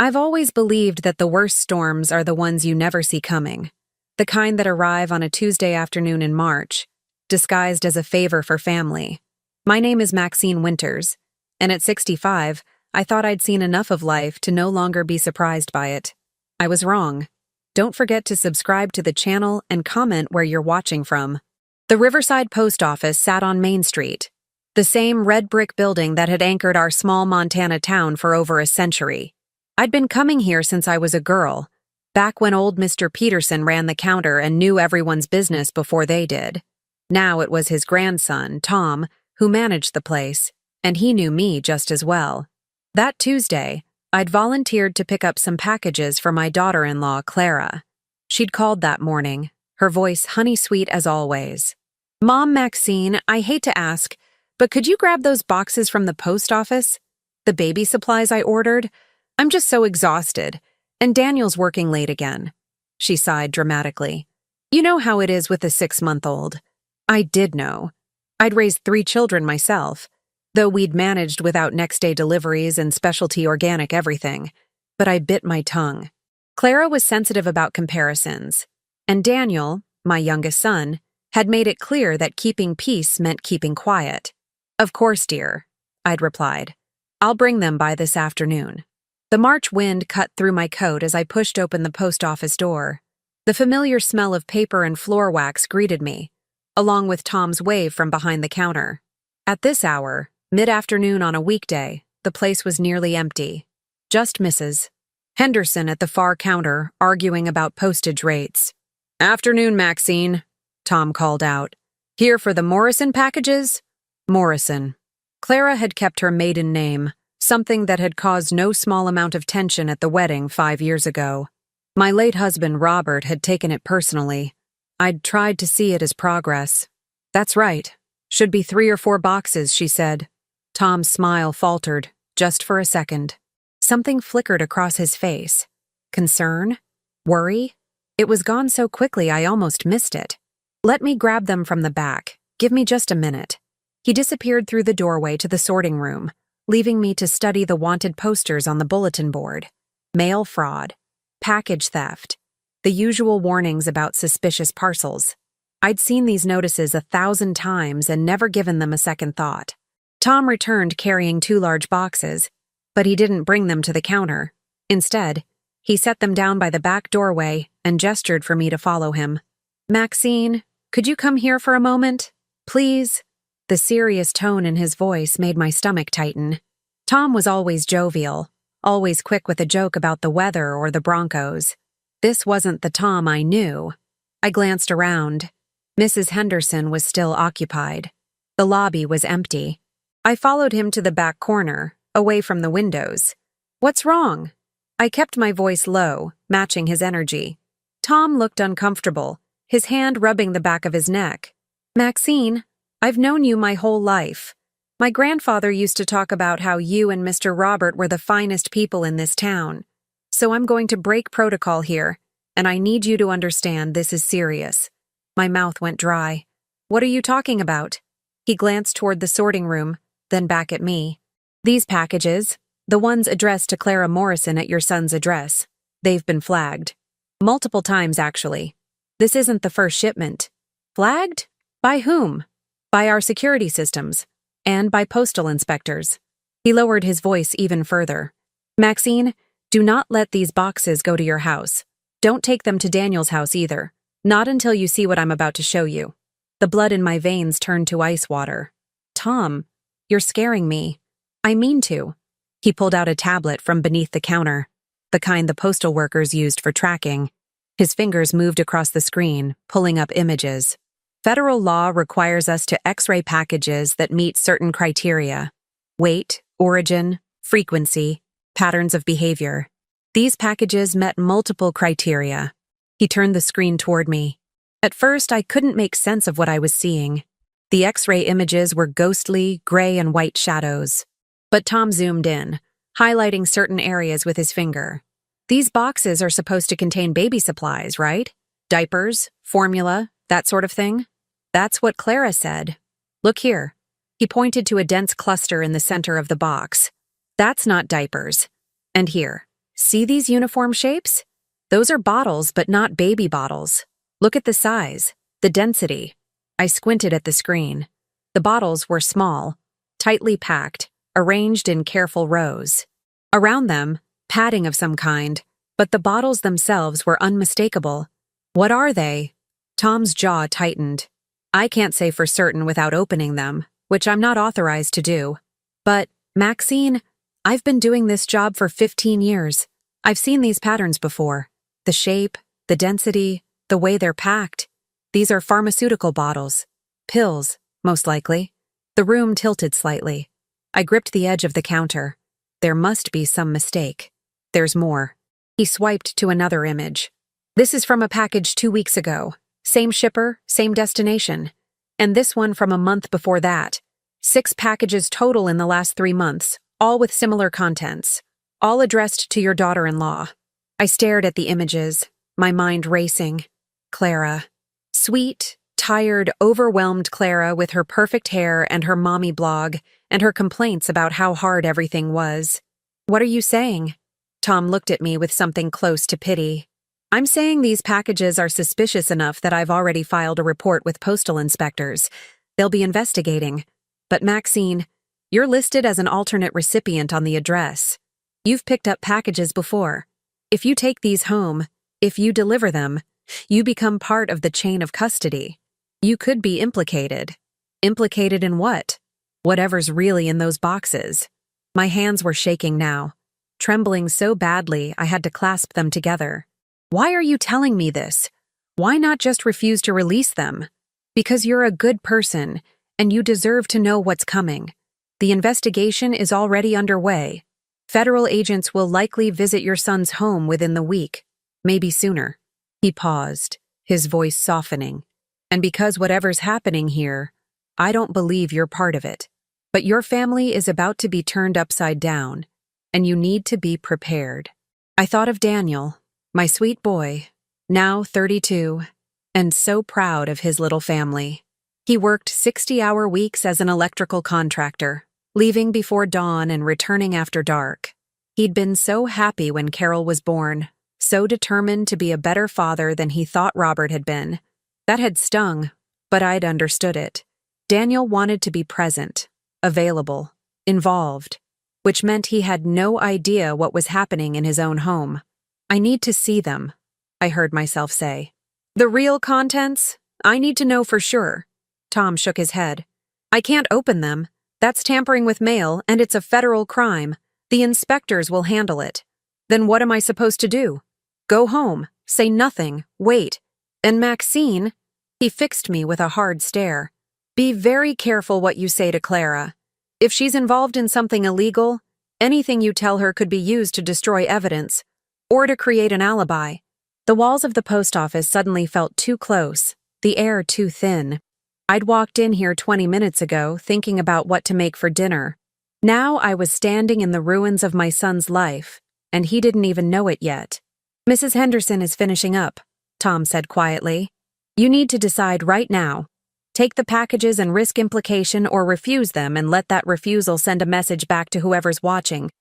I've always believed that the worst storms are the ones you never see coming. The kind that arrive on a Tuesday afternoon in March, disguised as a favor for family. My name is Maxine Winters, and at 65, I thought I'd seen enough of life to no longer be surprised by it. I was wrong. Don't forget to subscribe to the channel and comment where you're watching from. The Riverside Post Office sat on Main Street, the same red brick building that had anchored our small Montana town for over a century. I'd been coming here since I was a girl, back when old Mr. Peterson ran the counter and knew everyone's business before they did. Now it was his grandson, Tom, who managed the place, and he knew me just as well. That Tuesday, I'd volunteered to pick up some packages for my daughter-in-law, Clara. She'd called that morning, her voice honey-sweet as always. "Mom, Maxine, I hate to ask, but could you grab those boxes from the post office? The baby supplies I ordered? I'm just so exhausted, and Daniel's working late again." She sighed dramatically. "You know how it is with a 6-month-old. I did know. I'd raised 3 children myself, though we'd managed without next-day deliveries and specialty organic everything. But I bit my tongue. Clara was sensitive about comparisons, and Daniel, my youngest son, had made it clear that keeping peace meant keeping quiet. "Of course, dear," I'd replied. "I'll bring them by this afternoon." The March wind cut through my coat as I pushed open the post office door. The familiar smell of paper and floor wax greeted me, along with Tom's wave from behind the counter. At this hour, mid-afternoon on a weekday, the place was nearly empty. Just Mrs. Henderson at the far counter, arguing about postage rates. "Afternoon, Maxine," Tom called out. "Here for the Morrison packages?" Morrison. Clara had kept her maiden name, something that had caused no small amount of tension at the wedding 5 years ago. My late husband, Robert, had taken it personally. I'd tried to see it as progress. "That's right. Should be 3 or 4 boxes," she said. Tom's smile faltered, just for a second. Something flickered across his face. Concern? Worry? It was gone so quickly I almost missed it. "Let me grab them from the back. Give me just a minute." He disappeared through the doorway to the sorting room, leaving me to study the wanted posters on the bulletin board. Mail fraud, package theft, the usual warnings about suspicious parcels. I'd seen these notices 1,000 times and never given them a second thought. Tom returned carrying 2 large boxes, but he didn't bring them to the counter. Instead, he set them down by the back doorway and gestured for me to follow him. "Maxine, could you come here for a moment? Please?" The serious tone in his voice made my stomach tighten. Tom was always jovial, always quick with a joke about the weather or the Broncos. This wasn't the Tom I knew. I glanced around. Mrs. Henderson was still occupied. The lobby was empty. I followed him to the back corner, away from the windows. "What's wrong?" I kept my voice low, matching his energy. Tom looked uncomfortable, his hand rubbing the back of his neck. "Maxine, I've known you my whole life. My grandfather used to talk about how you and Mr. Robert were the finest people in this town. So I'm going to break protocol here, and I need you to understand this is serious." My mouth went dry. "What are you talking about?" He glanced toward the sorting room, then back at me. "These packages, the ones addressed to Clara Morrison at your son's address, they've been flagged. Multiple times, actually. This isn't the first shipment." "Flagged? By whom?" "By our security systems, and by postal inspectors." He lowered his voice even further. "Maxine, do not let these boxes go to your house. Don't take them to Daniel's house either. Not until you see what I'm about to show you." The blood in my veins turned to ice water. "Tom, you're scaring me." "I mean to." He pulled out a tablet from beneath the counter, the kind the postal workers used for tracking. His fingers moved across the screen, pulling up images. "Federal law requires us to X-ray packages that meet certain criteria: weight, origin, frequency, patterns of behavior. These packages met multiple criteria." He turned the screen toward me. At first, I couldn't make sense of what I was seeing. The X-ray images were ghostly, gray and white shadows. But Tom zoomed in, highlighting certain areas with his finger. "These boxes are supposed to contain baby supplies, right? Diapers, formula, that sort of thing?" "That's what Clara said. Look here." He pointed to a dense cluster in the center of the box. "That's not diapers. And here, See these uniform shapes? Those are bottles, but not baby bottles. Look at the size, the density. I squinted at the screen. The bottles were small, tightly packed, arranged in careful rows. Around them, padding of some kind, but the bottles themselves were unmistakable. What are they? Tom's jaw tightened. I can't say for certain without opening them, which I'm not authorized to do. But, Maxine, I've been doing this job for 15 years. I've seen these patterns before. The shape, the density, the way they're packed. These are pharmaceutical bottles. Pills, most likely. The room tilted slightly. I gripped the edge of the counter. There must be some mistake. There's more. He swiped to another image. This is from a package 2 weeks ago. Same shipper, same destination. And this one from a month before that. 6 packages total in the last 3 months, all with similar contents. All addressed to your daughter-in-law. I stared at the images, my mind racing. Clara. Sweet, tired, overwhelmed Clara with her perfect hair and her mommy blog and her complaints about how hard everything was. What are you saying? Tom looked at me with something close to pity. I'm saying these packages are suspicious enough that I've already filed a report with postal inspectors. They'll be investigating. But Maxine, you're listed as an alternate recipient on the address. You've picked up packages before. If you take these home, if you deliver them, you become part of the chain of custody. You could be implicated. Implicated in what? Whatever's really in those boxes. My hands were shaking now, trembling so badly I had to clasp them together. Why are you telling me this? Why not just refuse to release them? Because you're a good person, and you deserve to know what's coming. The investigation is already underway. Federal agents will likely visit your son's home within the week, maybe sooner. He paused, his voice softening. And because whatever's happening here, I don't believe you're part of it. But your family is about to be turned upside down, and you need to be prepared. I thought of Daniel, my sweet boy, now 32, and so proud of his little family. He worked 60-hour weeks as an electrical contractor, leaving before dawn and returning after dark. He'd been so happy when Carol was born, so determined to be a better father than he thought Robert had been. That had stung, but I'd understood it. Daniel wanted to be present, available, involved, which meant he had no idea what was happening in his own home. I need to see them, I heard myself say. The real contents? I need to know for sure. Tom shook his head. I can't open them. That's tampering with mail, and it's a federal crime. The inspectors will handle it. Then what am I supposed to do? Go home, say nothing, wait. And Maxine, he fixed me with a hard stare. Be very careful what you say to Clara. If she's involved in something illegal, anything you tell her could be used to destroy evidence, or to create an alibi. The walls of the post office suddenly felt too close, the air too thin. I'd walked in here 20 minutes ago thinking about what to make for dinner. Now I was standing in the ruins of my son's life, and he didn't even know it yet. Mrs. Henderson is finishing up, Tom said quietly. You need to decide right now. Take the packages and risk implication or refuse them and let that refusal send a message back to whoever's watching.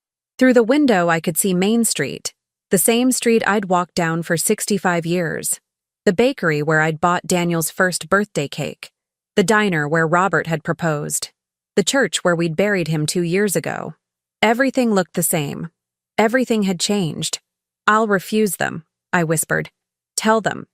Through the window I could see Main Street, the same street I'd walked down for 65 years. The bakery where I'd bought Daniel's first birthday cake. The diner where Robert had proposed. The church where we'd buried him 2 years ago. Everything looked the same. Everything had changed. I'll refuse them, I whispered. Tell them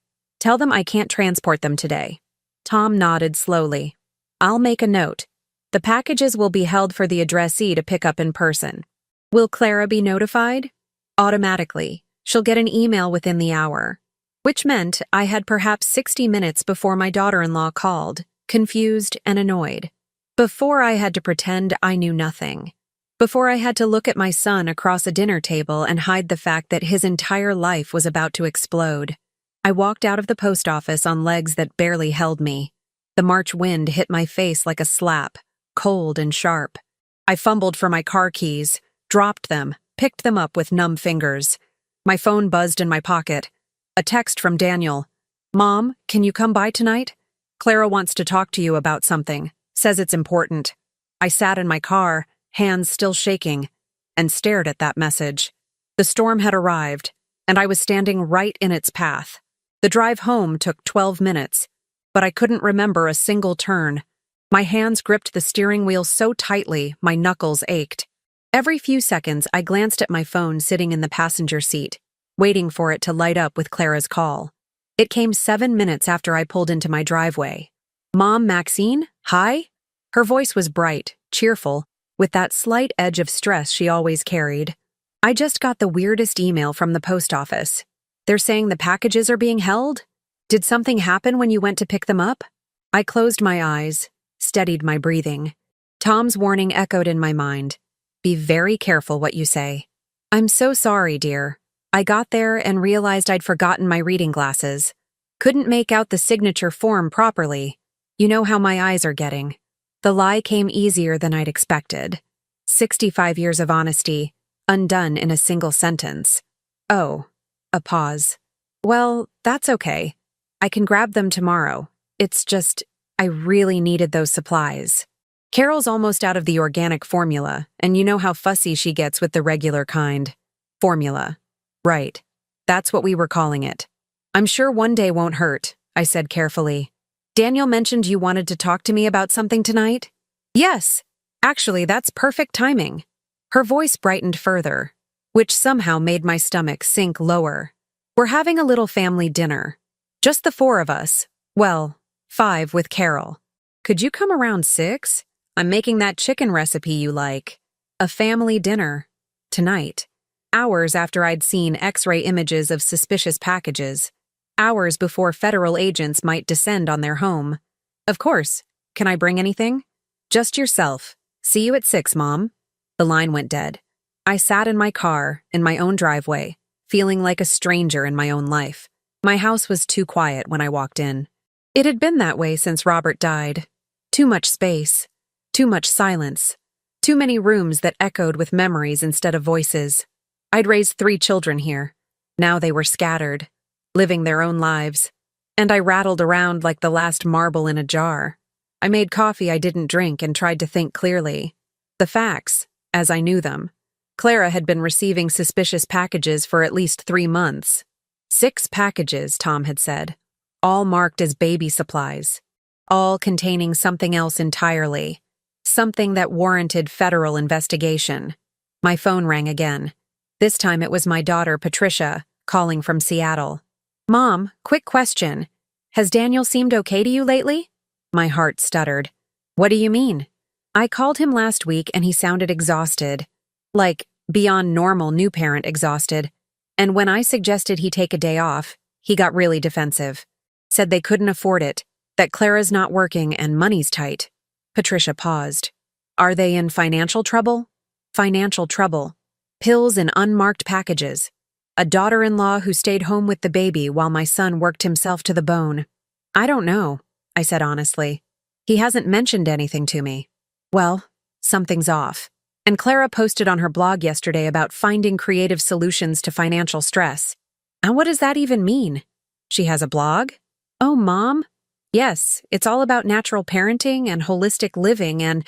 I can't transport them today. Tom nodded slowly. I'll make a note. The packages will be held for the addressee to pick up in person. Will Clara be notified? Automatically. She'll get an email within the hour. Which meant I had perhaps 60 minutes before my daughter-in-law called, confused and annoyed. Before I had to pretend I knew nothing. Before I had to look at my son across a dinner table and hide the fact that his entire life was about to explode. I walked out of the post office on legs that barely held me. The March wind hit my face like a slap, cold and sharp. I fumbled for my car keys, dropped them, picked them up with numb fingers. My phone buzzed in my pocket. A text from Daniel. Mom, can you come by tonight? Clara wants to talk to you about something. Says it's important. I sat in my car, hands still shaking, and stared at that message. The storm had arrived, and I was standing right in its path. The drive home took 12 minutes, but I couldn't remember a single turn. My hands gripped the steering wheel so tightly, my knuckles ached. Every few seconds, I glanced at my phone sitting in the passenger seat, waiting for it to light up with Clara's call. It came 7 minutes after I pulled into my driveway. "Mom, Maxine? Hi?" Her voice was bright, cheerful, with that slight edge of stress she always carried. "I just got the weirdest email from the post office. They're saying the packages are being held? Did something happen when you went to pick them up?" I closed my eyes, steadied my breathing. Tom's warning echoed in my mind. "Be very careful what you say." "I'm so sorry, dear. I got there and realized I'd forgotten my reading glasses. Couldn't make out the signature form properly. You know how my eyes are getting." The lie came easier than I'd expected. 65 years of honesty, undone in a single sentence. "Oh." A pause. "Well, that's okay. I can grab them tomorrow. It's just, I really needed those supplies. Carol's almost out of the organic formula, and you know how fussy she gets with the regular kind. Formula. Right. That's what we were calling it. I'm sure one day won't hurt," I said carefully. "Daniel mentioned you wanted to talk to me about something tonight?" "Yes. Actually, that's perfect timing." Her voice brightened further, which somehow made my stomach sink lower. "We're having a little family dinner. Just the 4 of us. Well, 5 with Carol. Could you come around 6? I'm making that chicken recipe you like. A family dinner. Tonight." Hours after I'd seen X-ray images of suspicious packages. Hours before federal agents might descend on their home. "Of course. Can I bring anything?" "Just yourself. See you at 6, Mom." The line went dead. I sat in my car, in my own driveway, feeling like a stranger in my own life. My house was too quiet when I walked in. It had been that way since Robert died. Too much space. Too much silence. Too many rooms that echoed with memories instead of voices. I'd raised 3 children here. Now they were scattered, living their own lives. And I rattled around like the last marble in a jar. I made coffee I didn't drink and tried to think clearly. The facts, as I knew them. Clara had been receiving suspicious packages for at least 3 months. 6 packages, Tom had said. All marked as baby supplies. All containing something else entirely. Something that warranted federal investigation. My phone rang again. This time it was my daughter, Patricia, calling from Seattle. "Mom, quick question. Has Daniel seemed okay to you lately?" My heart stuttered. "What do you mean?" "I called him last week and he sounded exhausted. Like, beyond normal new parent exhausted. And when I suggested he take a day off, he got really defensive. Said they couldn't afford it, that Clara's not working and money's tight." Patricia paused. "Are they in financial trouble?" "Financial trouble. Pills in unmarked packages. A daughter-in-law who stayed home with the baby while my son worked himself to the bone." "I don't know," I said honestly. "He hasn't mentioned anything to me." "Well, something's off." And Clara posted on her blog yesterday about finding creative solutions to financial stress. And what does that even mean? She has a blog? "Oh, Mom?" "Yes, it's all about natural parenting and holistic living, and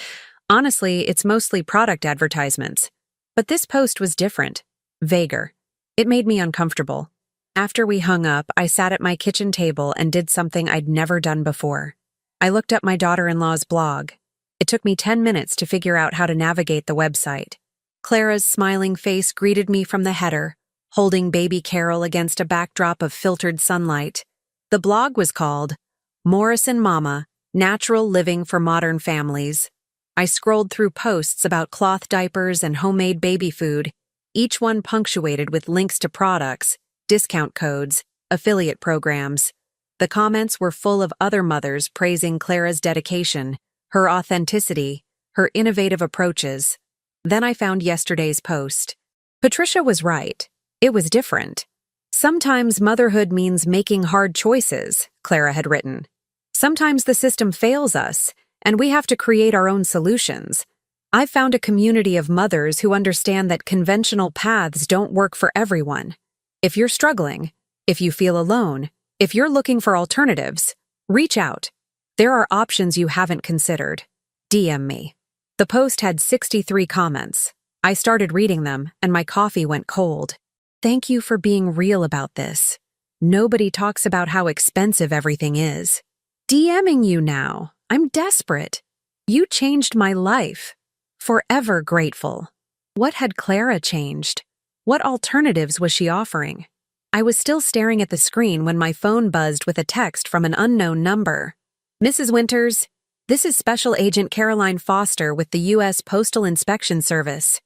honestly, it's mostly product advertisements. But this post was different, vaguer. It made me uncomfortable. After we hung up, I sat at my kitchen table and did something I'd never done before. I looked up my daughter-in-law's blog. It took me 10 minutes to figure out how to navigate the website. Clara's smiling face greeted me from the header, holding baby Carol against a backdrop of filtered sunlight. The blog was called Morris and Mama, Natural Living for Modern Families. I scrolled through posts about cloth diapers and homemade baby food, each one punctuated with links to products, discount codes, affiliate programs. The comments were full of other mothers praising Clara's dedication, her authenticity, her innovative approaches. Then I found yesterday's post. Patricia was right. It was different. "Sometimes motherhood means making hard choices," Clara had written. "Sometimes the system fails us, and we have to create our own solutions. I've found a community of mothers who understand that conventional paths don't work for everyone. If you're struggling, if you feel alone, if you're looking for alternatives, reach out. There are options you haven't considered. DM me." The post had 63 comments. I started reading them, and my coffee went cold. Thank you for being real about this. Nobody talks about how expensive everything is. DMing you now. I'm desperate. You changed my life. Forever grateful. What had Clara changed? What alternatives was she offering? I was still staring at the screen when my phone buzzed with a text from an unknown number. Mrs. Winters, this is Special Agent Caroline Foster with the U.S. Postal Inspection Service.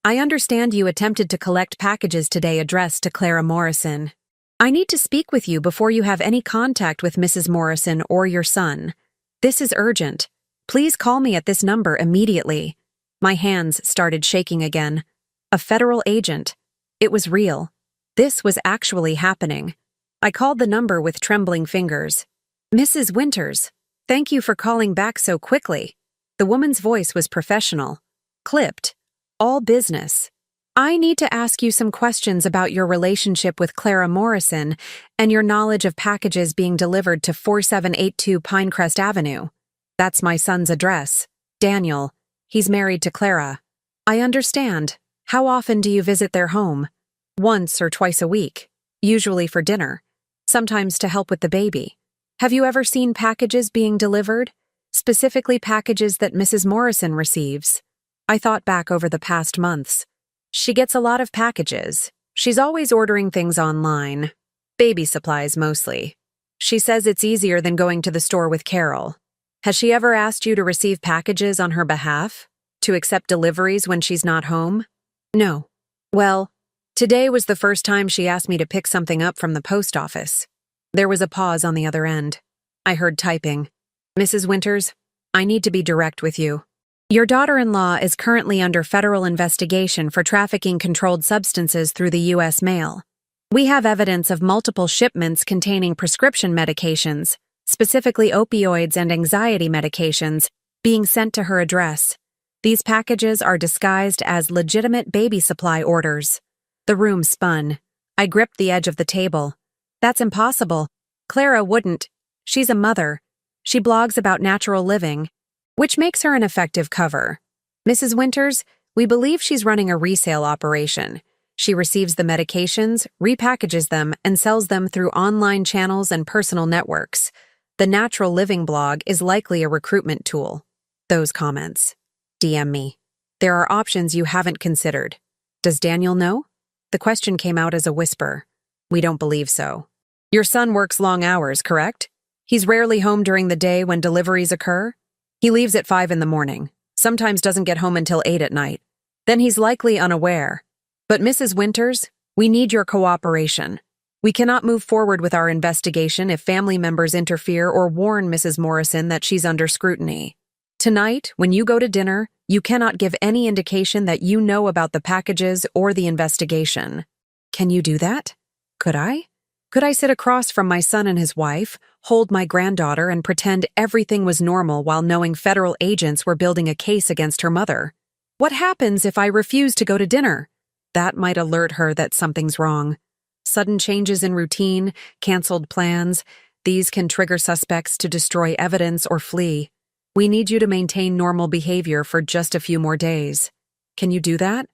I understand you attempted to collect packages today addressed to Clara Morrison. I need to speak with you before you have any contact with Mrs. Morrison or your son. This is urgent. Please call me at this number immediately. My hands started shaking again. A federal agent. It was real. This was actually happening. I called the number with trembling fingers. Mrs. Winters, thank you for calling back so quickly. The woman's voice was professional. Clipped. All business. I need to ask you some questions about your relationship with Clara Morrison and your knowledge of packages being delivered to 4782 Pinecrest Avenue. That's my son's address. Daniel. He's married to Clara. I understand. How often do you visit their home? Once or twice a week, usually for dinner, sometimes to help with the baby. Have you ever seen packages being delivered? Specifically packages that Mrs. Morrison receives? I thought back over the past months. She gets a lot of packages. She's always ordering things online. Baby supplies mostly. She says it's easier than going to the store with Carol. Has she ever asked you to receive packages on her behalf? To accept deliveries when she's not home? No. Well, today was the first time she asked me to pick something up from the post office. There was a pause on the other end. I heard typing. Mrs. Winters, I need to be direct with you. Your daughter-in-law is currently under federal investigation for trafficking controlled substances through the U.S. mail. We have evidence of multiple shipments containing prescription medications, specifically opioids and anxiety medications, being sent to her address. These packages are disguised as legitimate baby supply orders. The room spun. I gripped the edge of the table. That's impossible. Clara wouldn't. She's a mother. She blogs about natural living, which makes her an effective cover. Mrs. Winters, we believe she's running a resale operation. She receives the medications, repackages them, and sells them through online channels and personal networks. The Natural Living blog is likely a recruitment tool. Those comments. DM me. There are options you haven't considered. Does Daniel know? The question came out as a whisper. We don't believe so. Your son works long hours, correct? He's rarely home during the day when deliveries occur? He leaves at 5 in the morning, sometimes doesn't get home until 8 at night. Then he's likely unaware. But Mrs. Winters, we need your cooperation. We cannot move forward with our investigation if family members interfere or warn Mrs. Morrison that she's under scrutiny. Tonight, when you go to dinner, you cannot give any indication that you know about the packages or the investigation. Can you do that? Could I? Could I sit across from my son and his wife, hold my granddaughter, and pretend everything was normal while knowing federal agents were building a case against her mother? What happens if I refuse to go to dinner? That might alert her that something's wrong. Sudden changes in routine, canceled plans, these can trigger suspects to destroy evidence or flee. We need you to maintain normal behavior for just a few more days. Can you do that?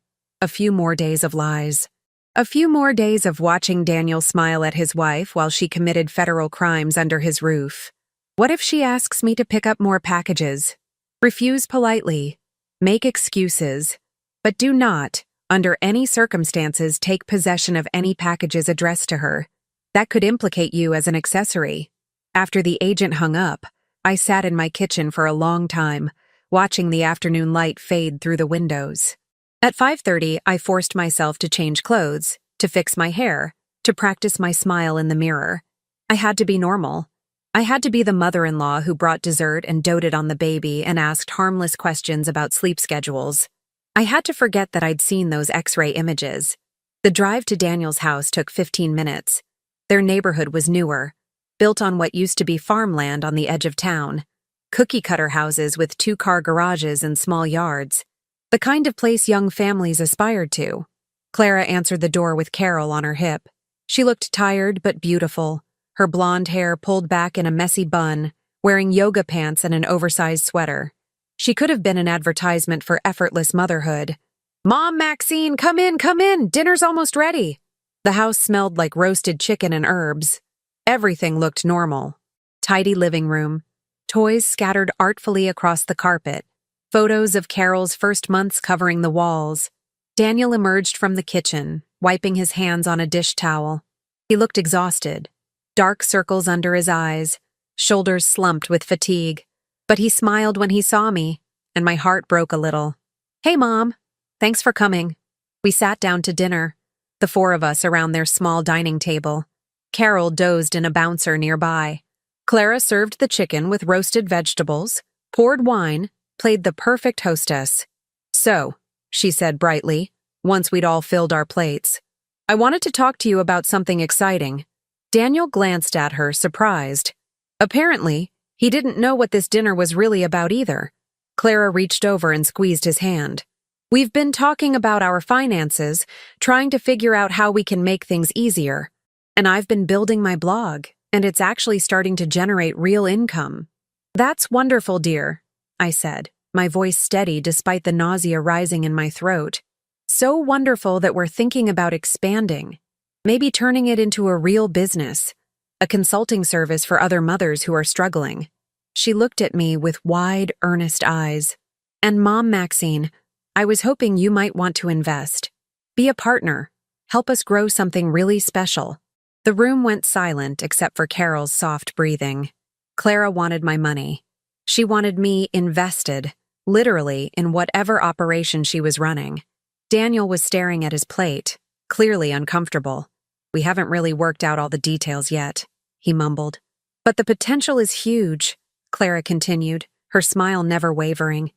A few more days of lies. A few more days of watching Daniel smile at his wife while she committed federal crimes under his roof. What if she asks me to pick up more packages? Refuse politely. Make excuses. But do not, under any circumstances, take possession of any packages addressed to her. That could implicate you as an accessory. After the agent hung up, I sat in my kitchen for a long time, watching the afternoon light fade through the windows. At 5:30, I forced myself to change clothes, to fix my hair, to practice my smile in the mirror. I had to be normal. I had to be the mother-in-law who brought dessert and doted on the baby and asked harmless questions about sleep schedules. I had to forget that I'd seen those X-ray images. The drive to Daniel's house took 15 minutes. Their neighborhood was newer, built on what used to be farmland on the edge of town. Cookie-cutter houses with 2-car garages and small yards. The kind of place young families aspired to. Clara answered the door with Carol on her hip. She looked tired but beautiful, her blonde hair pulled back in a messy bun, wearing yoga pants and an oversized sweater. She could have been an advertisement for effortless motherhood. Mom, Maxine, come in, come in. Dinner's almost ready. The house smelled like roasted chicken and herbs. Everything looked normal. Tidy living room. Toys scattered artfully across the carpet. Photos of Carol's first months covering the walls. Daniel emerged from the kitchen, wiping his hands on a dish towel. He looked exhausted. Dark circles under his eyes, shoulders slumped with fatigue. But he smiled when he saw me, and my heart broke a little. Hey, Mom. Thanks for coming. We sat down to dinner, the four of us around their small dining table. Carol dozed in a bouncer nearby. Clara served the chicken with roasted vegetables, poured wine, played the perfect hostess. So, she said brightly, once we'd all filled our plates, I wanted to talk to you about something exciting. Daniel glanced at her, surprised. Apparently, he didn't know what this dinner was really about either. Clara reached over and squeezed his hand. We've been talking about our finances, trying to figure out how we can make things easier. And I've been building my blog, and it's actually starting to generate real income. That's wonderful, dear, I said, my voice steady despite the nausea rising in my throat. So wonderful that we're thinking about expanding, maybe turning it into a real business, a consulting service for other mothers who are struggling. She looked at me with wide, earnest eyes. And Mom, Maxine, I was hoping you might want to invest. Be a partner. Help us grow something really special. The room went silent except for Carol's soft breathing. Clara wanted my money. She wanted me invested, literally, in whatever operation she was running. Daniel was staring at his plate, clearly uncomfortable. We haven't really worked out all the details yet, he mumbled. But the potential is huge, Clara continued, her smile never wavering.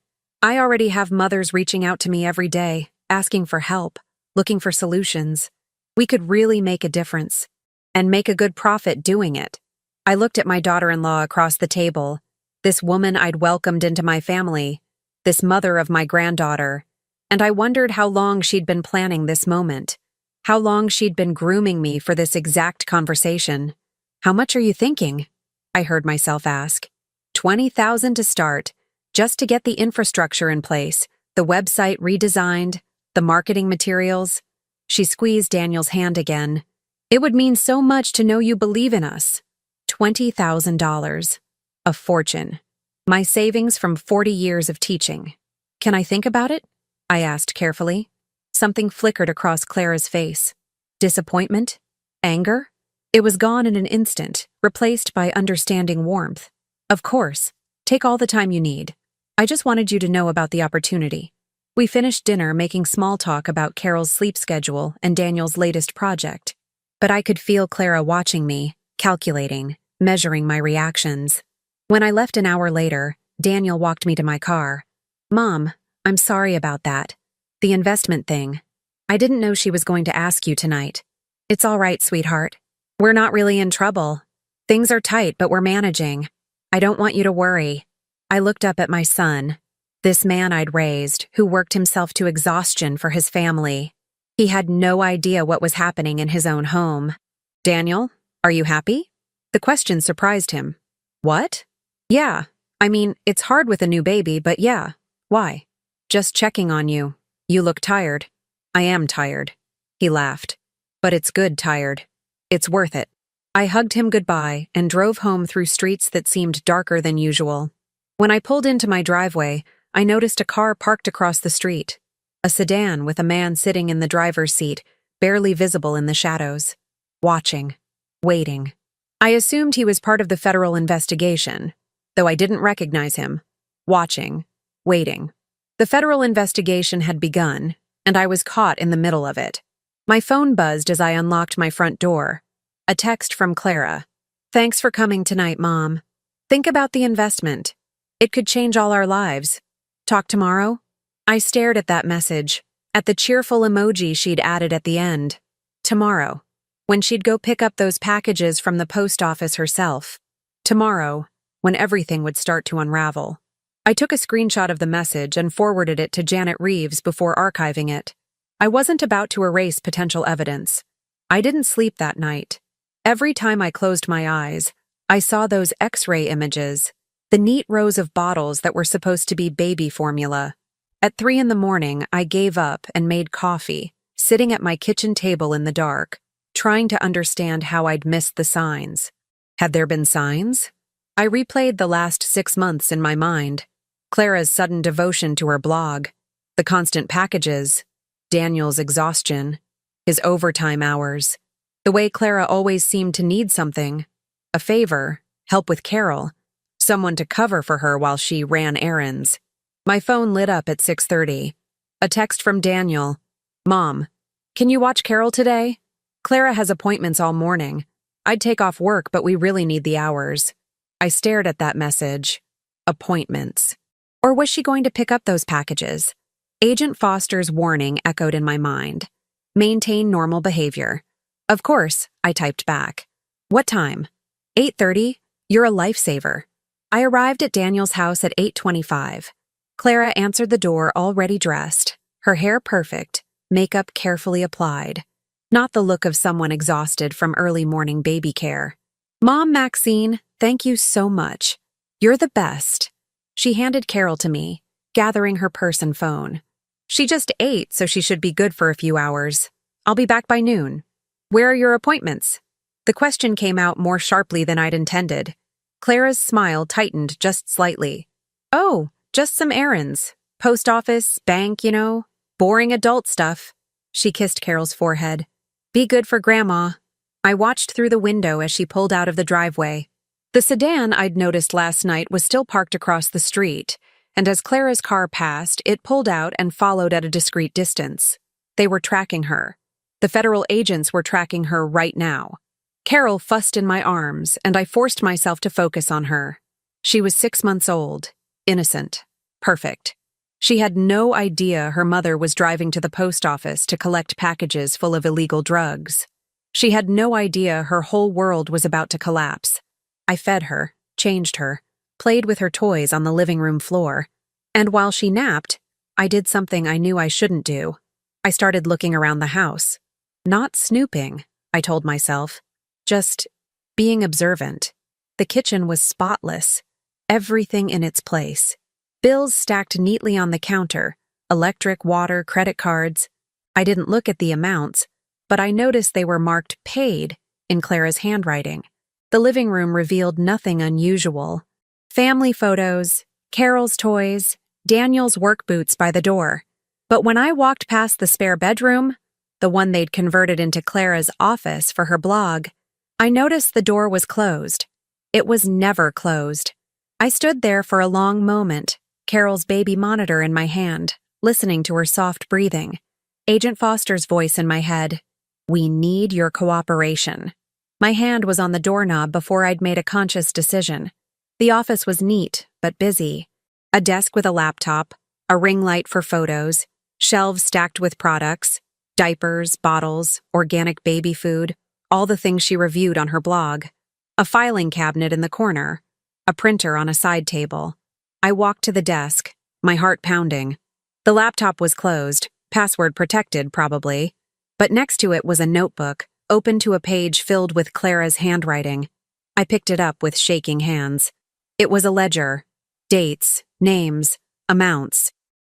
I already have mothers reaching out to me every day, asking for help, looking for solutions. We could really make a difference, and make a good profit doing it. I looked at my daughter-in-law across the table, this woman I'd welcomed into my family, this mother of my granddaughter, and I wondered how long she'd been planning this moment, how long she'd been grooming me for this exact conversation. How much are you thinking? I heard myself ask. $20,000 to start, just to get the infrastructure in place, the website redesigned, the marketing materials. She squeezed Daniel's hand again. It would mean so much to know you believe in us. $20,000. A fortune. My savings from 40 years of teaching. Can I think about it? I asked carefully. Something flickered across Clara's face. Disappointment? Anger? It was gone in an instant, replaced by understanding warmth. Of course. Take all the time you need. I just wanted you to know about the opportunity. We finished dinner making small talk about Carol's sleep schedule and Daniel's latest project. But I could feel Clara watching me, calculating, measuring my reactions. When I left an hour later, Daniel walked me to my car. Mom, I'm sorry about that. The investment thing. I didn't know she was going to ask you tonight. It's all right, sweetheart. We're not really in trouble. Things are tight, but we're managing. I don't want you to worry. I looked up at my son, this man I'd raised, who worked himself to exhaustion for his family. He had no idea what was happening in his own home. Daniel, are you happy? The question surprised him. What? Yeah. I mean, it's hard with a new baby, but yeah. Why? Just checking on you. You look tired. I am tired. He laughed. But it's good tired. It's worth it. I hugged him goodbye and drove home through streets that seemed darker than usual. When I pulled into my driveway, I noticed a car parked across the street. A sedan with a man sitting in the driver's seat, barely visible in the shadows. Watching. Waiting. I assumed he was part of the federal investigation, though I didn't recognize him. Watching. Waiting. The federal investigation had begun, and I was caught in the middle of it. My phone buzzed as I unlocked my front door. A text from Clara. Thanks for coming tonight, Mom. Think about the investment. It could change all our lives. Talk tomorrow? I stared at that message, at the cheerful emoji she'd added at the end. Tomorrow, when she'd go pick up those packages from the post office herself. Tomorrow, when everything would start to unravel. I took a screenshot of the message and forwarded it to Janet Reeves before archiving it. I wasn't about to erase potential evidence. I didn't sleep that night. Every time I closed my eyes, I saw those X-ray images, the neat rows of bottles that were supposed to be baby formula. At 3 in the morning, I gave up and made coffee, sitting at my kitchen table in the dark, trying to understand how I'd missed the signs. Had there been signs? I replayed the last 6 months in my mind. Clara's sudden devotion to her blog, the constant packages, Daniel's exhaustion, his overtime hours, the way Clara always seemed to need something, a favor, help with Carol, someone to cover for her while she ran errands. My phone lit up at 6:30. A text from Daniel. "Mom, can you watch Carol today? Clara has appointments all morning. I'd take off work, but we really need the hours." I stared at that message. Appointments. Or was she going to pick up those packages? Agent Foster's warning echoed in my mind. Maintain normal behavior. Of course, I typed back. What time? 8:30? You're a lifesaver. I arrived at Daniel's house at 8:25. Clara answered the door already dressed, her hair perfect, makeup carefully applied. Not the look of someone exhausted from early morning baby care. "Mom, Maxine, thank you so much. You're the best." She handed Carol to me, gathering her purse and phone. "She just ate, so she should be good for a few hours. I'll be back by noon. Where are your appointments?" The question came out more sharply than I'd intended. Clara's smile tightened just slightly. "Oh, just some errands. Post office, bank, boring adult stuff." She kissed Carol's forehead. "Be good for Grandma." I watched through the window as she pulled out of the driveway. The sedan I'd noticed last night was still parked across the street, and as Clara's car passed, it pulled out and followed at a discreet distance. They were tracking her. The federal agents were tracking her right now. Carol fussed in my arms, and I forced myself to focus on her. She was 6 months old, innocent, perfect. She had no idea her mother was driving to the post office to collect packages full of illegal drugs. She had no idea her whole world was about to collapse. I fed her, changed her, played with her toys on the living room floor, and while she napped, I did something I knew I shouldn't do. I started looking around the house. Not snooping, I told myself, just being observant. The kitchen was spotless, everything in its place. Bills stacked neatly on the counter, electric, water, credit cards. I didn't look at the amounts, but I noticed they were marked paid in Clara's handwriting. The living room revealed nothing unusual. Family photos, Carol's toys, Daniel's work boots by the door. But when I walked past the spare bedroom, the one they'd converted into Clara's office for her blog, I noticed the door was closed. It was never closed. I stood there for a long moment, Carol's baby monitor in my hand, listening to her soft breathing. Agent Foster's voice in my head. "We need your cooperation." My hand was on the doorknob before I'd made a conscious decision. The office was neat, but busy. A desk with a laptop, a ring light for photos, shelves stacked with products, diapers, bottles, organic baby food, all the things she reviewed on her blog. A filing cabinet in the corner, a printer on a side table. I walked to the desk, my heart pounding. The laptop was closed, password protected probably, but next to it was a notebook, open to a page filled with Clara's handwriting. I picked it up with shaking hands. It was a ledger. Dates, names, amounts,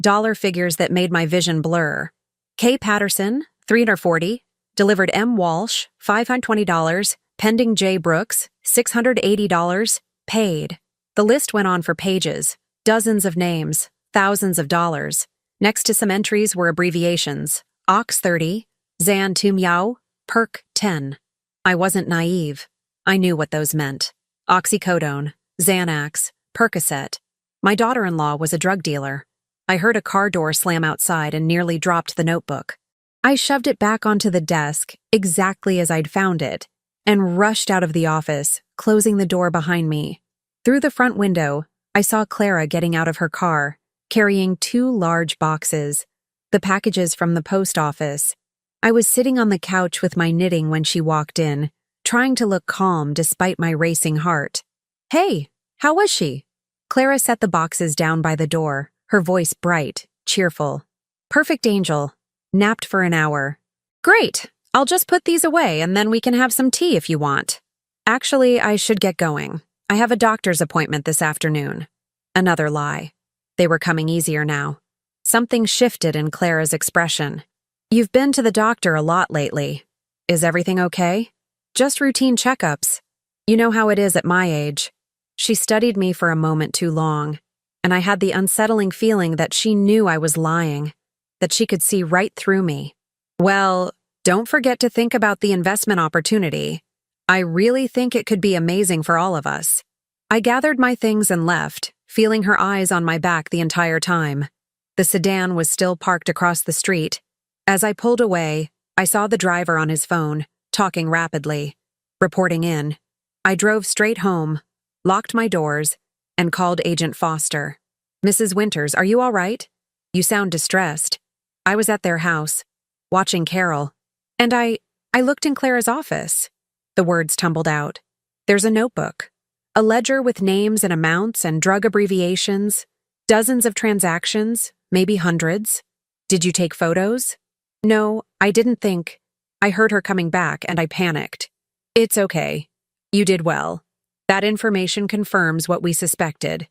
dollar figures that made my vision blur. K. Patterson, $340, delivered M. Walsh, $520, pending J. Brooks, $680, paid. The list went on for pages, dozens of names, thousands of dollars. Next to some entries were abbreviations: Ox 30, Zan Tu Miao, Perk 10. I wasn't naive. I knew what those meant. Oxycodone, Xanax, Percocet. My daughter-in-law was a drug dealer. I heard a car door slam outside and nearly dropped the notebook. I shoved it back onto the desk, exactly as I'd found it, and rushed out of the office, closing the door behind me. Through the front window, I saw Clara getting out of her car, carrying 2 large boxes, the packages from the post office. I was sitting on the couch with my knitting when she walked in, trying to look calm despite my racing heart. "Hey, how was she?" Clara set the boxes down by the door, her voice bright, cheerful. "Perfect angel. Napped for an hour." "Great. I'll just put these away and then we can have some tea if you want." "Actually, I should get going. I have a doctor's appointment this afternoon." Another lie. They were coming easier now. Something shifted in Clara's expression. "You've been to the doctor a lot lately. Is everything okay?" "Just routine checkups. You know how it is at my age." She studied me for a moment too long, and I had the unsettling feeling that she knew I was lying, that she could see right through me. "Well, don't forget to think about the investment opportunity. I really think it could be amazing for all of us." I gathered my things and left, feeling her eyes on my back the entire time. The sedan was still parked across the street. As I pulled away, I saw the driver on his phone, talking rapidly, reporting in. I drove straight home, locked my doors, and called Agent Foster. "Mrs. Winters, are you all right? You sound distressed." I was at their house, watching Carol, and I looked in Clara's office. The words tumbled out. "There's a notebook. A ledger with names and amounts and drug abbreviations, dozens of transactions, maybe hundreds. Did you take photos?" "No, I didn't think." I heard her coming back and I panicked. "It's okay. You did well. That information confirms what we suspected.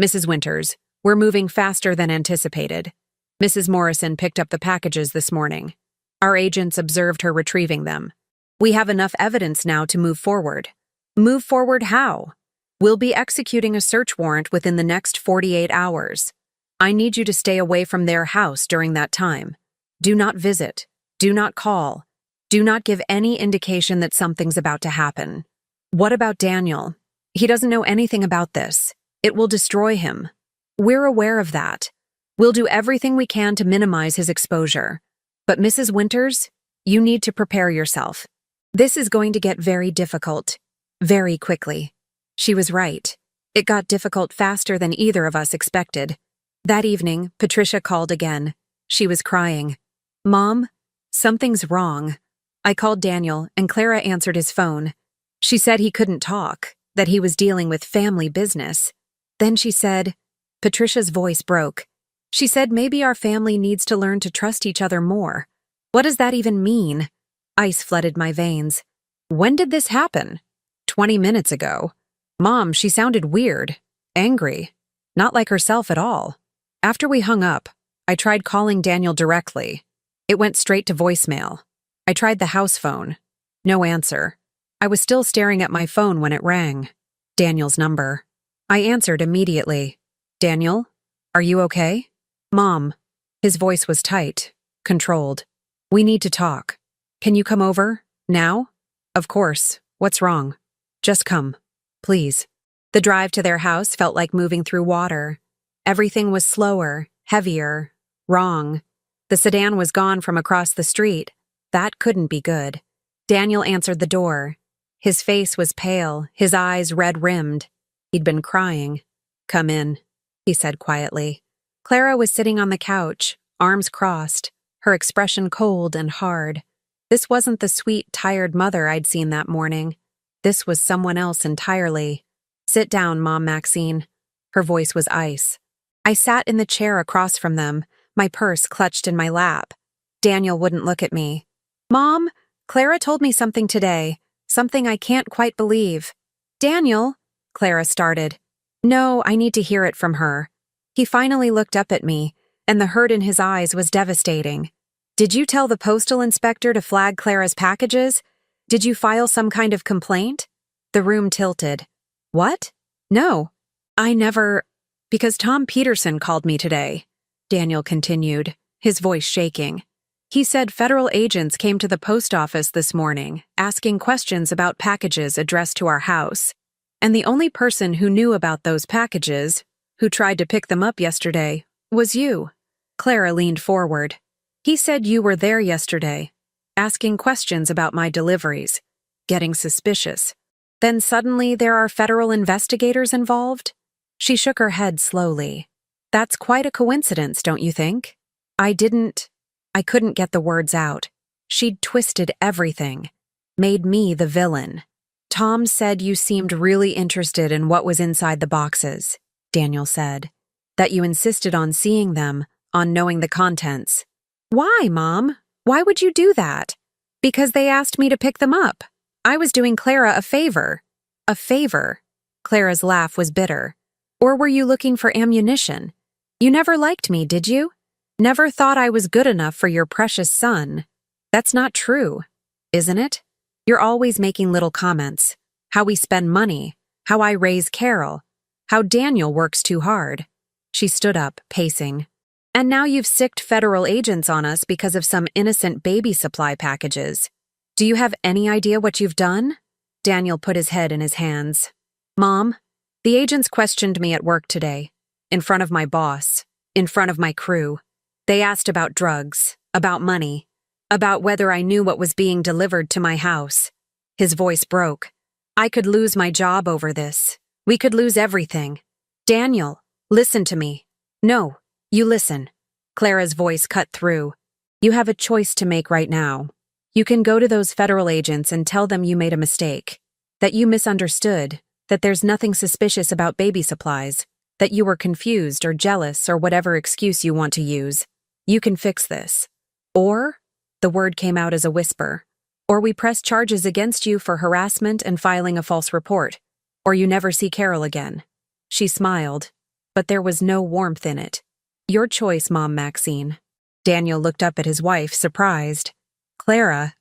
Mrs. Winters, we're moving faster than anticipated. Mrs. Morrison picked up the packages this morning. Our agents observed her retrieving them. We have enough evidence now to move forward." "Move forward how?" "We'll be executing a search warrant within the next 48 hours. I need you to stay away from their house during that time. Do not visit. Do not call. Do not give any indication that something's about to happen." "What about Daniel? He doesn't know anything about this. It will destroy him." "We're aware of that. We'll do everything we can to minimize his exposure. But Mrs. Winters, you need to prepare yourself. This is going to get very difficult. Very quickly." She was right. It got difficult faster than either of us expected. That evening, Patricia called again. She was crying. "Mom, something's wrong." I called Daniel, and Clara answered his phone. She said he couldn't talk, that he was dealing with family business. Then she said, Patricia's voice broke. She said maybe our family needs to learn to trust each other more. What does that even mean? Ice flooded my veins. "When did this happen?" 20 minutes ago. Mom, she sounded weird, angry, not like herself at all. After we hung up, I tried calling Daniel directly. It went straight to voicemail. I tried the house phone. No answer. I was still staring at my phone when it rang. Daniel's number. I answered immediately. "Daniel, are you okay?" "Mom." His voice was tight, controlled. "We need to talk. Can you come over? Now?" "Of course. What's wrong?" "Just come. Please." The drive to their house felt like moving through water. Everything was slower, heavier, wrong. The sedan was gone from across the street. That couldn't be good. Daniel answered the door. His face was pale, his eyes red-rimmed. He'd been crying. "Come in," he said quietly. Clara was sitting on the couch, arms crossed, her expression cold and hard. This wasn't the sweet, tired mother I'd seen that morning. This was someone else entirely. "Sit down, Mom Maxine." Her voice was ice. I sat in the chair across from them, my purse clutched in my lap. Daniel wouldn't look at me. "Mom, Clara told me something today, something I can't quite believe." "Daniel," Clara started. "No, I need to hear it from her." He finally looked up at me, and the hurt in his eyes was devastating. "Did you tell the postal inspector to flag Clara's packages? Did you file some kind of complaint?" The room tilted. "What? No. I never—" "Because Tom Peterson called me today," Daniel continued, his voice shaking. "He said federal agents came to the post office this morning, asking questions about packages addressed to our house. And the only person who knew about those packages, who tried to pick them up yesterday, was you." Clara leaned forward. "He said you were there yesterday, asking questions about my deliveries, getting suspicious. Then suddenly there are federal investigators involved?" She shook her head slowly. "That's quite a coincidence, don't you think?" I couldn't get the words out. She'd twisted everything, made me the villain. "Tom said you seemed really interested in what was inside the boxes," Daniel said. "That you insisted on seeing them, on knowing the contents." "Why, Mom? Why would you do that?" "Because they asked me to pick them up. I was doing Clara a favor." "A favor?" Clara's laugh was bitter. "Or were you looking for ammunition? You never liked me, did you? Never thought I was good enough for your precious son. That's not true, isn't it? You're always making little comments. How we spend money, how I raise Carol, how Daniel works too hard. She stood up, pacing. And now you've sicked federal agents on us because of some innocent baby supply packages. Do you have any idea what you've done? Daniel put his head in his hands. Mom, the agents questioned me at work today, in front of my boss, in front of my crew. They asked about drugs, about money, about whether I knew what was being delivered to my house. His voice broke. I could lose my job over this. We could lose everything. Daniel, listen to me. No, you listen. Clara's voice cut through. You have a choice to make right now. You can go to those federal agents and tell them you made a mistake, that you misunderstood, that there's nothing suspicious about baby supplies, that you were confused or jealous or whatever excuse you want to use. You can fix this. Or, the word came out as a whisper, or we press charges against you for harassment and filing a false report, or you never see Carol again. She smiled, but there was no warmth in it. Your choice, Mom Maxine. Daniel looked up at his wife, surprised. Clara,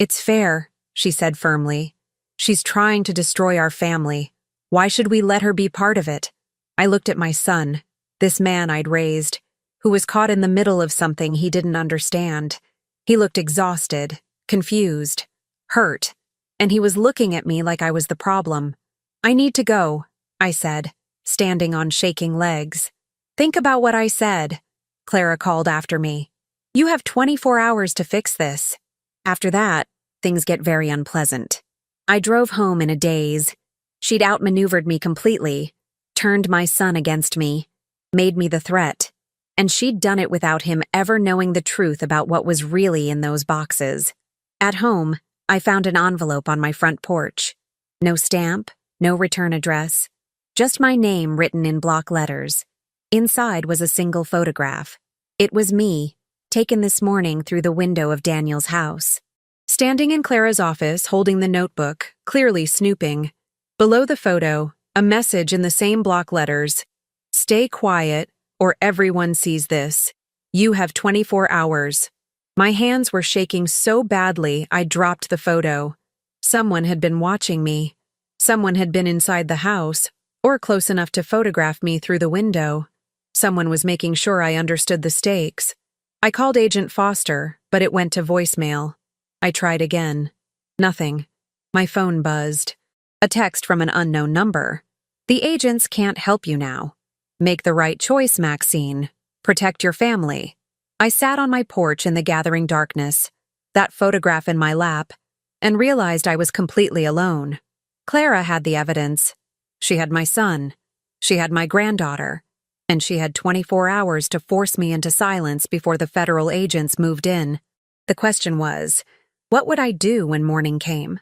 it's fair, she said firmly. She's trying to destroy our family. Why should we let her be part of it? I looked at my son, this man I'd raised, who was caught in the middle of something he didn't understand. He looked exhausted, confused, hurt, and he was looking at me like I was the problem. I need to go, I said, standing on shaking legs. Think about what I said, Clara called after me. You have 24 hours to fix this. After that, things get very unpleasant. I drove home in a daze. She'd outmaneuvered me completely, turned my son against me, made me the threat. And she'd done it without him ever knowing the truth about what was really in those boxes. At home, I found an envelope on my front porch. No stamp, no return address, just my name written in block letters. Inside was a single photograph. It was me, taken this morning through the window of Daniel's house. Standing in Clara's office, holding the notebook, clearly snooping. Below the photo, a message in the same block letters. Stay quiet, or everyone sees this. You have 24 hours. My hands were shaking so badly I dropped the photo. Someone had been watching me. Someone had been inside the house, or close enough to photograph me through the window. Someone was making sure I understood the stakes. I called Agent Foster, but it went to voicemail. I tried again. Nothing. My phone buzzed. A text from an unknown number. The agents can't help you now. Make the right choice, Maxine. Protect your family. I sat on my porch in the gathering darkness, that photograph in my lap, and realized I was completely alone. Clara had the evidence. She had my son. She had my granddaughter. And she had 24 hours to force me into silence before the federal agents moved in. The question was, what would I do when morning came?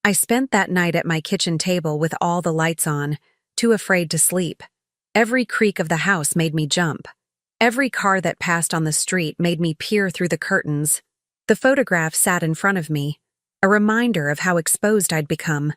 I spent that night at my kitchen table with all the lights on, too afraid to sleep. Every creak of the house made me jump. Every car that passed on the street made me peer through the curtains. The photograph sat in front of me, a reminder of how exposed I'd become.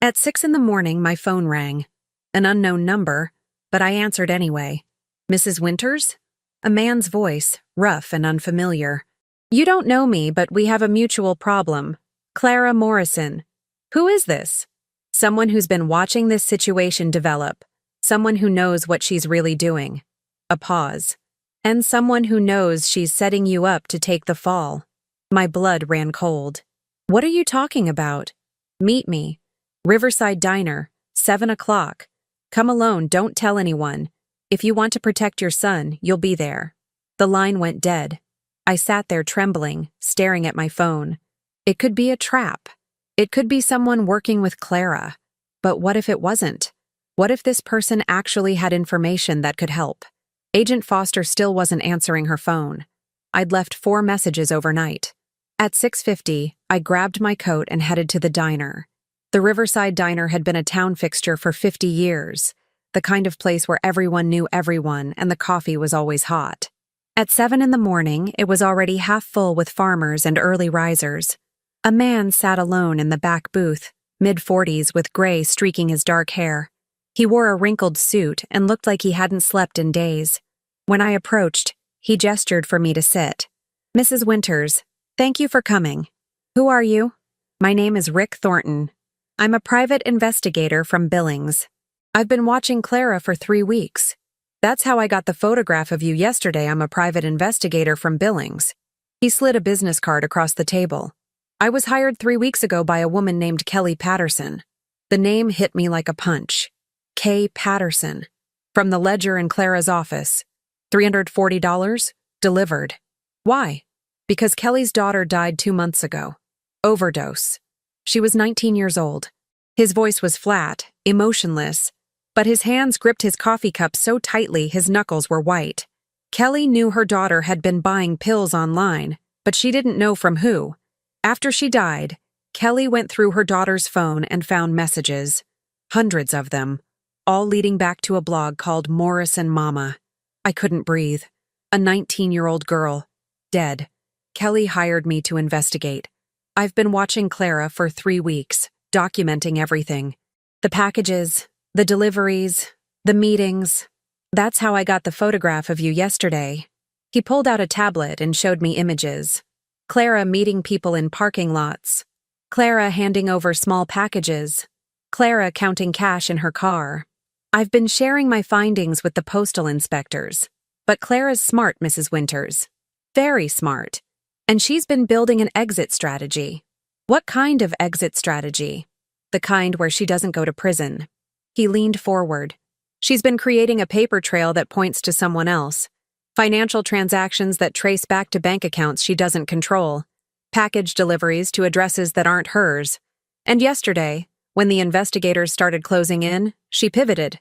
At 6 a.m, my phone rang. An unknown number, but I answered anyway. Mrs. Winters? A man's voice, rough and unfamiliar. You don't know me, but we have a mutual problem. Clara Morrison. Who is this? Someone who's been watching this situation develop. Someone who knows what she's really doing. A pause. And someone who knows she's setting you up to take the fall. My blood ran cold. What are you talking about? Meet me. Riverside Diner, 7 o'clock. Come alone, don't tell anyone. If you want to protect your son, you'll be there. The line went dead. I sat there trembling, staring at my phone. It could be a trap. It could be someone working with Clara. But what if it wasn't? What if this person actually had information that could help? Agent Foster still wasn't answering her phone. I'd left 4 messages overnight. At 6:50, I grabbed my coat and headed to the diner. The Riverside Diner had been a town fixture for 50 years, the kind of place where everyone knew everyone and the coffee was always hot. At 7 a.m, it was already half full with farmers and early risers. A man sat alone in the back booth, mid-40s with gray streaking his dark hair. He wore a wrinkled suit and looked like he hadn't slept in days. When I approached, He gestured for me to sit. Mrs. Winters, thank you for coming. Who are you? My name is Rick Thornton. I'm a private investigator from Billings. I've been watching Clara for 3 weeks. That's how I got the photograph of you yesterday. I'm a private investigator from Billings. He slid a business card across the table. I was hired 3 weeks ago by a woman named Kelly Patterson. The name hit me like a punch. K. Patterson. From the ledger in Clara's office. $340? Delivered. Why? Because Kelly's daughter died 2 months ago. Overdose. She was 19 years old. His voice was flat, emotionless, but his hands gripped his coffee cup so tightly his knuckles were white. Kelly knew her daughter had been buying pills online, but she didn't know from who. After she died, Kelly went through her daughter's phone and found messages. Hundreds of them, all leading back to a blog called Morris and Mama. I couldn't breathe. A 19-year-old girl. Dead. Kelly hired me to investigate. I've been watching Clara for 3 weeks, documenting everything. The packages, the deliveries, the meetings. That's how I got the photograph of you yesterday. He pulled out a tablet and showed me images. Clara meeting people in parking lots. Clara handing over small packages. Clara counting cash in her car. I've been sharing my findings with the postal inspectors. But Clara's smart, Mrs. Winters. Very smart. And she's been building an exit strategy. What kind of exit strategy? The kind where she doesn't go to prison. He leaned forward. She's been creating a paper trail that points to someone else. Financial transactions that trace back to bank accounts she doesn't control. Package deliveries to addresses that aren't hers. And yesterday, when the investigators started closing in, she pivoted.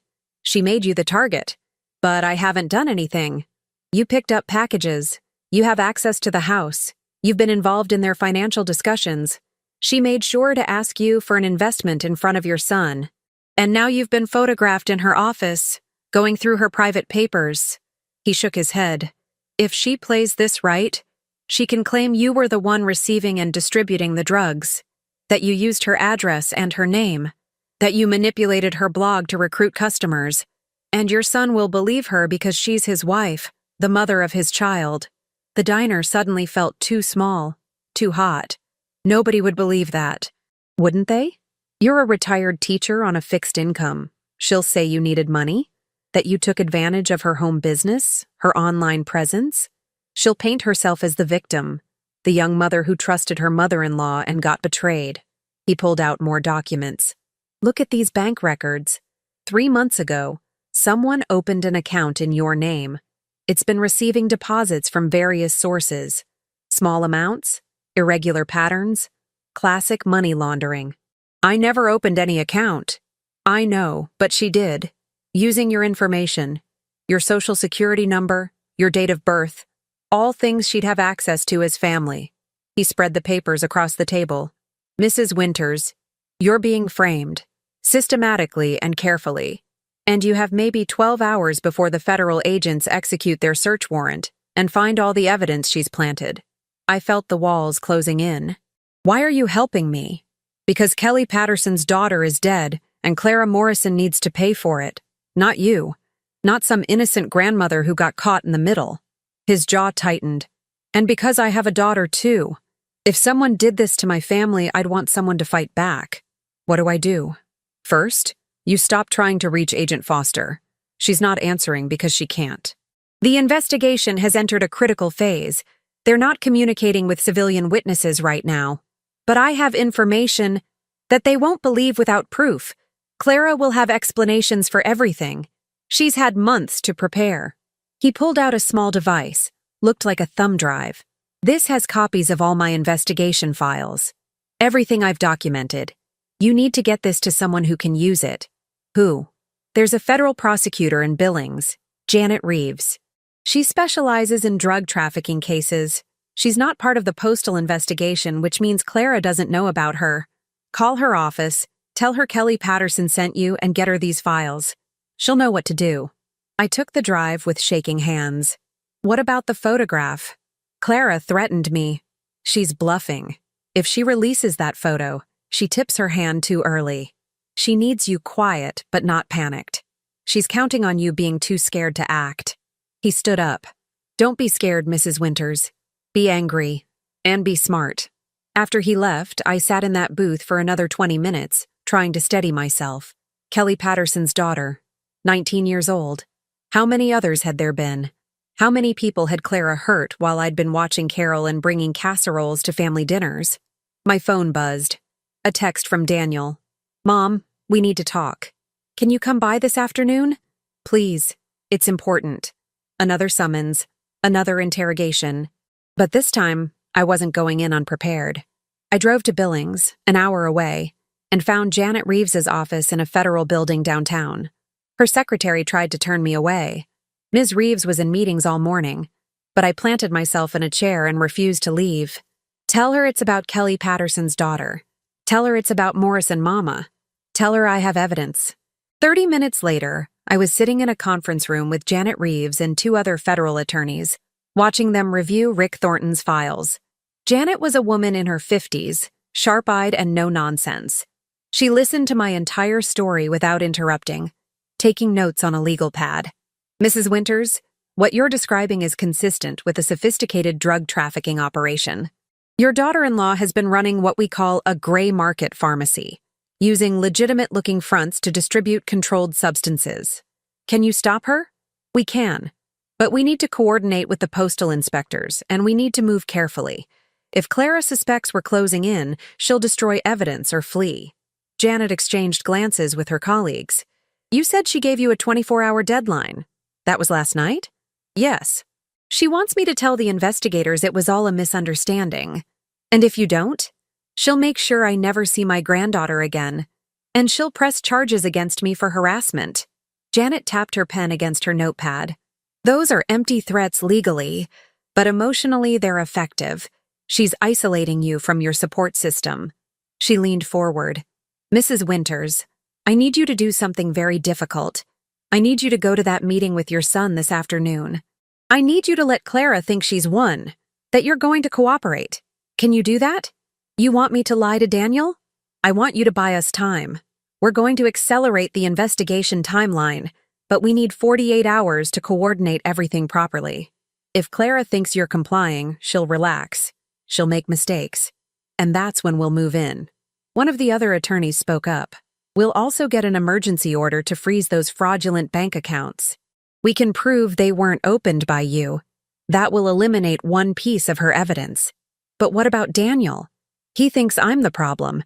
She made you the target. But I haven't done anything. You picked up packages. You have access to the house. You've been involved in their financial discussions. She made sure to ask you for an investment in front of your son. And now you've been photographed in her office, going through her private papers. He shook his head. If she plays this right, she can claim you were the one receiving and distributing the drugs, that you used her address and her name, that you manipulated her blog to recruit customers, and your son will believe her because she's his wife, the mother of his child. The diner suddenly felt too small, too hot. Nobody would believe that. Wouldn't they? You're a retired teacher on a fixed income. She'll say you needed money, that you took advantage of her home business, her online presence. She'll paint herself as the victim, the young mother who trusted her mother-in-law and got betrayed. He pulled out more documents. Look at these bank records. 3 months ago, someone opened an account in your name. It's been receiving deposits from various sources. Small amounts, irregular patterns, classic money laundering. I never opened any account. I know, but she did. Using your information, your social security number, your date of birth, all things she'd have access to as family. He spread the papers across the table. Mrs. Winters, you're being framed, systematically and carefully. And you have maybe 12 hours before the federal agents execute their search warrant and find all the evidence she's planted. I felt the walls closing in. Why are you helping me? Because Kelly Patterson's daughter is dead and Clara Morrison needs to pay for it. Not you. Not some innocent grandmother who got caught in the middle. His jaw tightened. And because I have a daughter too. If someone did this to my family, I'd want someone to fight back. What do I do? First, you stop trying to reach Agent Foster. She's not answering because she can't. The investigation has entered a critical phase. They're not communicating with civilian witnesses right now. But I have information that they won't believe without proof. Clara will have explanations for everything. She's had months to prepare. He pulled out a small device, looked like a thumb drive. This has copies of all my investigation files. Everything I've documented. You need to get this to someone who can use it. Who? There's a federal prosecutor in Billings, Janet Reeves. She specializes in drug trafficking cases. She's not part of the postal investigation, which means Clara doesn't know about her. Call her office, tell her Kelly Patterson sent you, and get her these files. She'll know what to do. I took the drive with shaking hands. What about the photograph? Clara threatened me. She's bluffing. If she releases that photo, she tips her hand too early. She needs you quiet, but not panicked. She's counting on you being too scared to act. He stood up. Don't be scared, Mrs. Winters. Be angry. And be smart. After he left, I sat in that booth for another 20 minutes, trying to steady myself. Kelly Patterson's daughter, 19 years old. How many others had there been? How many people had Clara hurt while I'd been watching Carol and bringing casseroles to family dinners? My phone buzzed. A text from Daniel. Mom, we need to talk. Can you come by this afternoon? Please, it's important. Another summons, another interrogation. But this time, I wasn't going in unprepared. I drove to Billings, an hour away, and found Janet Reeves's office in a federal building downtown. Her secretary tried to turn me away. Ms. Reeves was in meetings all morning, but I planted myself in a chair and refused to leave. Tell her it's about Kelly Patterson's daughter. Tell her it's about Morris and Mama. Tell her I have evidence. 30 minutes later, I was sitting in a conference room with Janet Reeves and 2 other federal attorneys, watching them review Rick Thornton's files. Janet was a woman in her 50s, sharp-eyed and no-nonsense. She listened to my entire story without interrupting, taking notes on a legal pad. Mrs. Winters, what you're describing is consistent with a sophisticated drug trafficking operation. Your daughter-in-law has been running what we call a gray market pharmacy, using legitimate-looking fronts to distribute controlled substances. Can you stop her? We can. But we need to coordinate with the postal inspectors, and we need to move carefully. If Clara suspects we're closing in, she'll destroy evidence or flee. Janet exchanged glances with her colleagues. You said she gave you a 24-hour deadline. That was last night? Yes. She wants me to tell the investigators it was all a misunderstanding. And if you don't, she'll make sure I never see my granddaughter again. And she'll press charges against me for harassment. Janet tapped her pen against her notepad. Those are empty threats legally, but emotionally they're effective. She's isolating you from your support system. She leaned forward. Mrs. Winters, I need you to do something very difficult. I need you to go to that meeting with your son this afternoon. I need you to let Clara think she's won, that you're going to cooperate. Can you do that? You want me to lie to Daniel? I want you to buy us time. We're going to accelerate the investigation timeline, but we need 48 hours to coordinate everything properly. If Clara thinks you're complying, she'll relax. She'll make mistakes. And that's when we'll move in. One of the other attorneys spoke up. We'll also get an emergency order to freeze those fraudulent bank accounts. We can prove they weren't opened by you. That will eliminate one piece of her evidence. But what about Daniel? He thinks I'm the problem.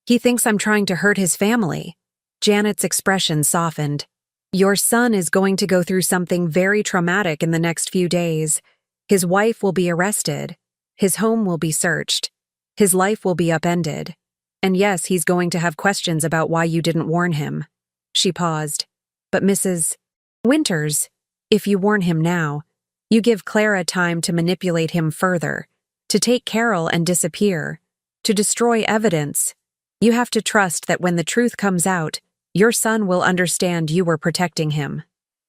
He thinks I'm trying to hurt his family. Janet's expression softened. Your son is going to go through something very traumatic in the next few days. His wife will be arrested. His home will be searched. His life will be upended. And yes, he's going to have questions about why you didn't warn him. She paused. But Mrs. Winters, if you warn him now, you give Clara time to manipulate him further, to take Carol and disappear, to destroy evidence. You have to trust that when the truth comes out, your son will understand you were protecting him.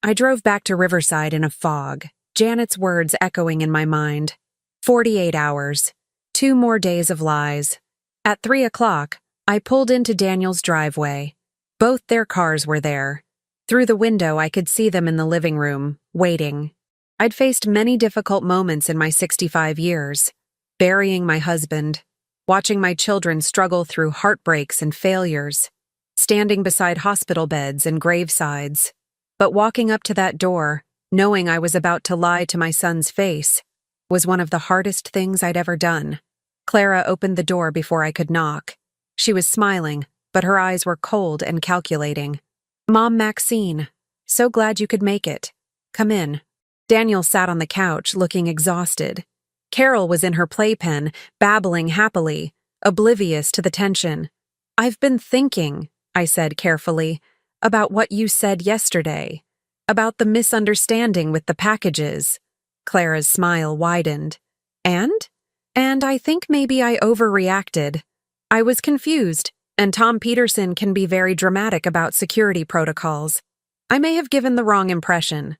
I drove back to Riverside in a fog, Janet's words echoing in my mind. 48 hours. 2 more days of lies. At 3 o'clock, I pulled into Daniel's driveway. Both their cars were there. Through the window, I could see them in the living room, waiting. I'd faced many difficult moments in my 65 years. Burying my husband, watching my children struggle through heartbreaks and failures, standing beside hospital beds and gravesides. But walking up to that door, knowing I was about to lie to my son's face, was one of the hardest things I'd ever done. Clara opened the door before I could knock. She was smiling, but her eyes were cold and calculating. Mom Maxine, so glad you could make it. Come in. Daniel sat on the couch, looking exhausted. Carol was in her playpen, babbling happily, oblivious to the tension. I've been thinking, I said carefully, about what you said yesterday, about the misunderstanding with the packages. Clara's smile widened. And I think maybe I overreacted. I was confused, and Tom Peterson can be very dramatic about security protocols. I may have given the wrong impression.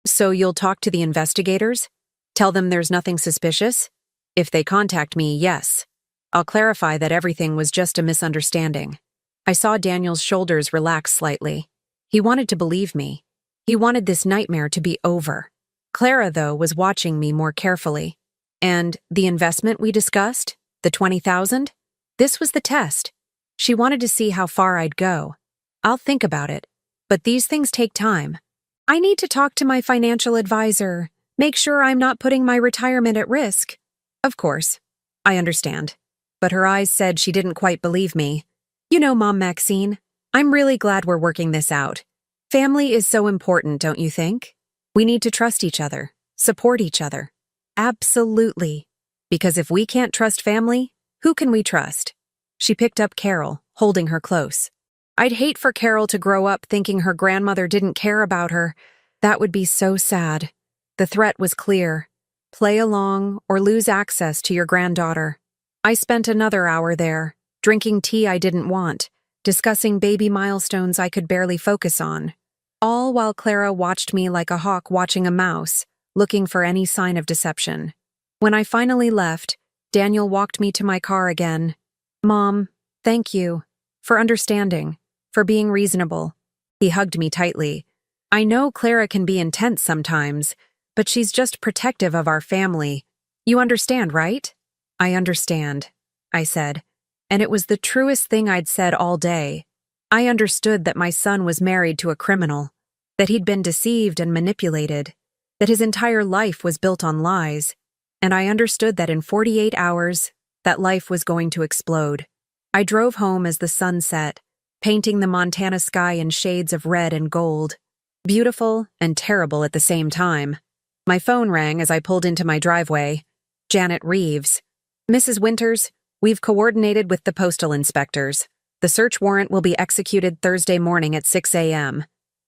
So you'll talk to the investigators? Tell them there's nothing suspicious? If they contact me, yes. I'll clarify that everything was just a misunderstanding. I saw Daniel's shoulders relax slightly. He wanted to believe me. He wanted this nightmare to be over. Clara, though, was watching me more carefully. And the investment we discussed, the 20,000? This was the test. She wanted to see how far I'd go. I'll think about it, but these things take time. I need to talk to my financial advisor, make sure I'm not putting my retirement at risk. Of course, I understand. But her eyes said she didn't quite believe me. You know, Mom Maxine, I'm really glad we're working this out. Family is so important, don't you think? We need to trust each other, support each other. Absolutely. Because if we can't trust family, who can we trust? She picked up Carol, holding her close. I'd hate for Carol to grow up thinking her grandmother didn't care about her. That would be so sad. The threat was clear. Play along or lose access to your granddaughter. I spent another hour there, drinking tea I didn't want, discussing baby milestones I could barely focus on. All while Clara watched me like a hawk watching a mouse, looking for any sign of deception. When I finally left, Daniel walked me to my car again. Mom, thank you. For understanding. For being reasonable. He hugged me tightly. I know Clara can be intense sometimes, but she's just protective of our family. You understand, right? I understand, I said. And it was the truest thing I'd said all day. I understood that my son was married to a criminal, that he'd been deceived and manipulated, that his entire life was built on lies, and I understood that in 48 hours, that life was going to explode. I drove home as the sun set, painting the Montana sky in shades of red and gold, beautiful and terrible at the same time. My phone rang as I pulled into my driveway. Janet Reeves. Mrs. Winters, we've coordinated with the postal inspectors. The search warrant will be executed Thursday morning at 6 a.m.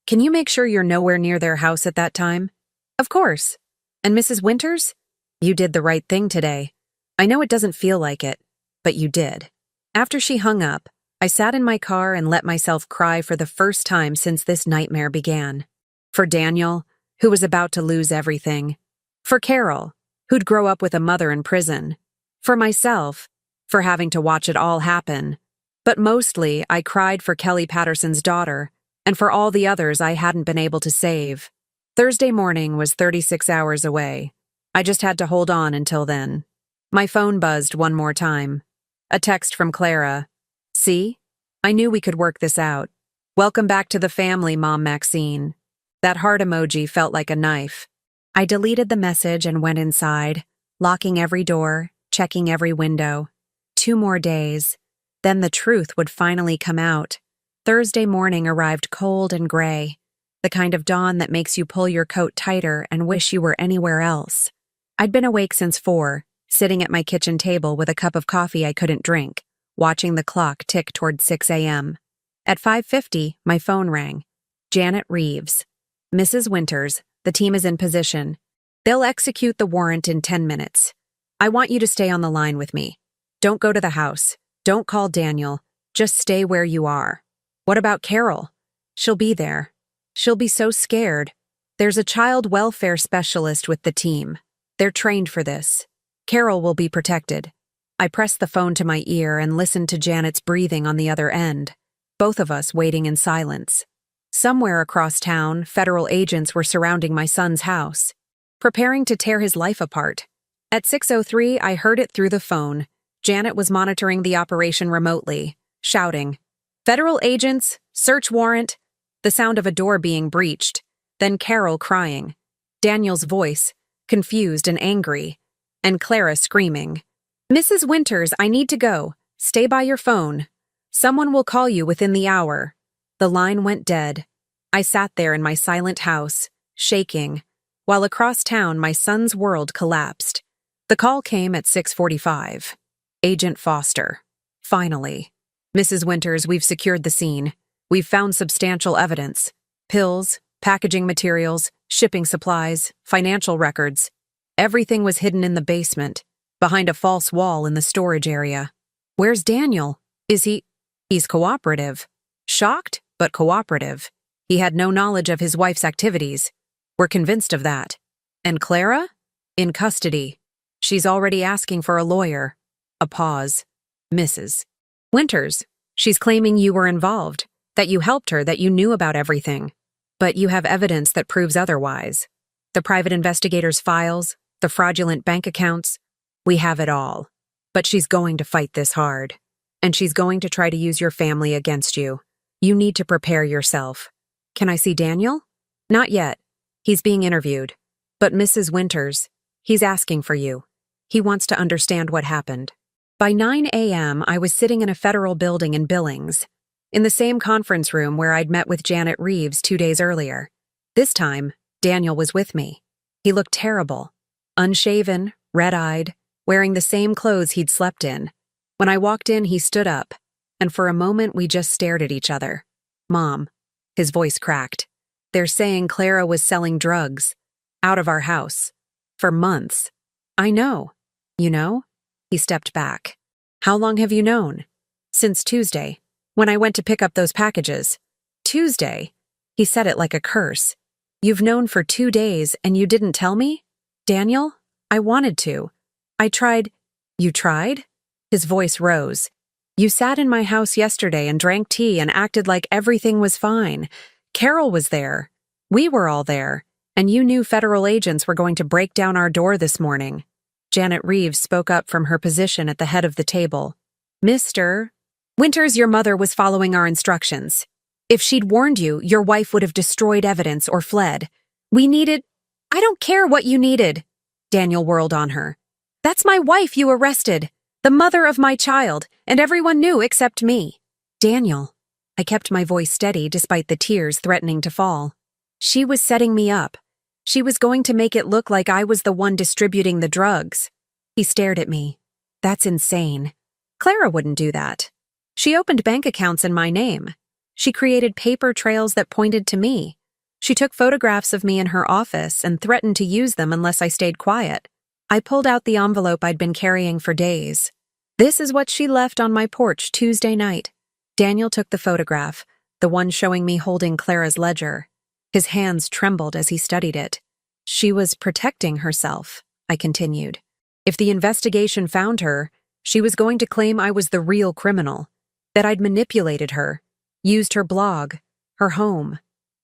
Can you make sure you're nowhere near their house at that time? Of course. And Mrs. Winters? You did the right thing today. I know it doesn't feel like it, but you did. After she hung up, I sat in my car and let myself cry for the first time since this nightmare began. For Daniel, who was about to lose everything. For Carol, who'd grow up with a mother in prison. For myself, for having to watch it all happen. But mostly, I cried for Kelly Patterson's daughter, and for all the others I hadn't been able to save. Thursday morning was 36 hours away. I just had to hold on until then. My phone buzzed one more time. A text from Clara. See? I knew we could work this out. Welcome back to the family, Mom Maxine. That heart emoji felt like a knife. I deleted the message and went inside, locking every door, checking every window. 2 more days. Then the truth would finally come out. Thursday morning arrived cold and gray, the kind of dawn that makes you pull your coat tighter and wish you were anywhere else. I'd been awake since 4, sitting at my kitchen table with a cup of coffee I couldn't drink, watching the clock tick toward 6 a.m. At 5:50, my phone rang. Janet Reeves. Mrs. Winters, the team is in position. They'll execute the warrant in 10 minutes. I want you to stay on the line with me. Don't go to the house. Don't call Daniel. Just stay where you are. What about Carol? She'll be there. She'll be so scared. There's a child welfare specialist with the team. They're trained for this. Carol will be protected. I pressed the phone to my ear and listened to Janet's breathing on the other end, both of us waiting in silence. Somewhere across town, federal agents were surrounding my son's house, preparing to tear his life apart. At 6:03, I heard it through the phone. Janet was monitoring the operation remotely, shouting, "Federal agents, search warrant," the sound of a door being breached, then Carol crying, Daniel's voice, confused and angry, and Clara screaming, "Mrs. Winters, I need to go. Stay by your phone. Someone will call you within the hour." The line went dead. I sat there in my silent house, shaking, while across town my son's world collapsed. The call came at 6:45. Agent Foster. Finally. "Mrs. Winters, we've secured the scene. We've found substantial evidence. Pills, packaging materials, shipping supplies, financial records. Everything was hidden in the basement, behind a false wall in the storage area. Where's Daniel? Is he? He's cooperative. Shocked, but cooperative. He had no knowledge of his wife's activities. We're convinced of that. And Clara? In custody. She's already asking for a lawyer." A pause. "Mrs. Winters, she's claiming you were involved, that you helped her, that you knew about everything. But you have evidence that proves otherwise." The private investigator's files, the fraudulent bank accounts. We have it all. But she's going to fight this hard. And she's going to try to use your family against you. You need to prepare yourself. Can I see Daniel? Not yet. He's being interviewed. But Mrs. Winters, he's asking for you. He wants to understand what happened. By 9 a.m., I was sitting in a federal building in Billings, in the same conference room where I'd met with Janet Reeves 2 days earlier. This time, Daniel was with me. He looked terrible. Unshaven, red-eyed, wearing the same clothes he'd slept in. When I walked in, he stood up, and for a moment we just stared at each other. Mom, his voice cracked. They're saying Clara was selling drugs. Out of our house. For months. I know. You know? He stepped back. How long have you known? Since Tuesday, when I went to pick up those packages. Tuesday? He said it like a curse. You've known for 2 days and you didn't tell me? Daniel, I wanted to. I tried. You tried? His voice rose. You sat in my house yesterday and drank tea and acted like everything was fine. Carol was there. We were all there. And you knew federal agents were going to break down our door this morning. Janet Reeves spoke up from her position at the head of the table. Mr. Winters, your mother was following our instructions. If she'd warned you, your wife would have destroyed evidence or fled. We needed— I don't care what you needed. Daniel whirled on her. That's my wife you arrested. The mother of my child, and everyone knew except me. Daniel. I kept my voice steady despite the tears threatening to fall. She was setting me up. She was going to make it look like I was the one distributing the drugs. He stared at me. That's insane. Clara wouldn't do that. She opened bank accounts in my name. She created paper trails that pointed to me. She took photographs of me in her office and threatened to use them unless I stayed quiet. I pulled out the envelope I'd been carrying for days. This is what she left on my porch Tuesday night. Daniel took the photograph, the one showing me holding Clara's ledger. His hands trembled as he studied it. She was protecting herself, I continued. If the investigation found her, she was going to claim I was the real criminal, that I'd manipulated her, used her blog, her home,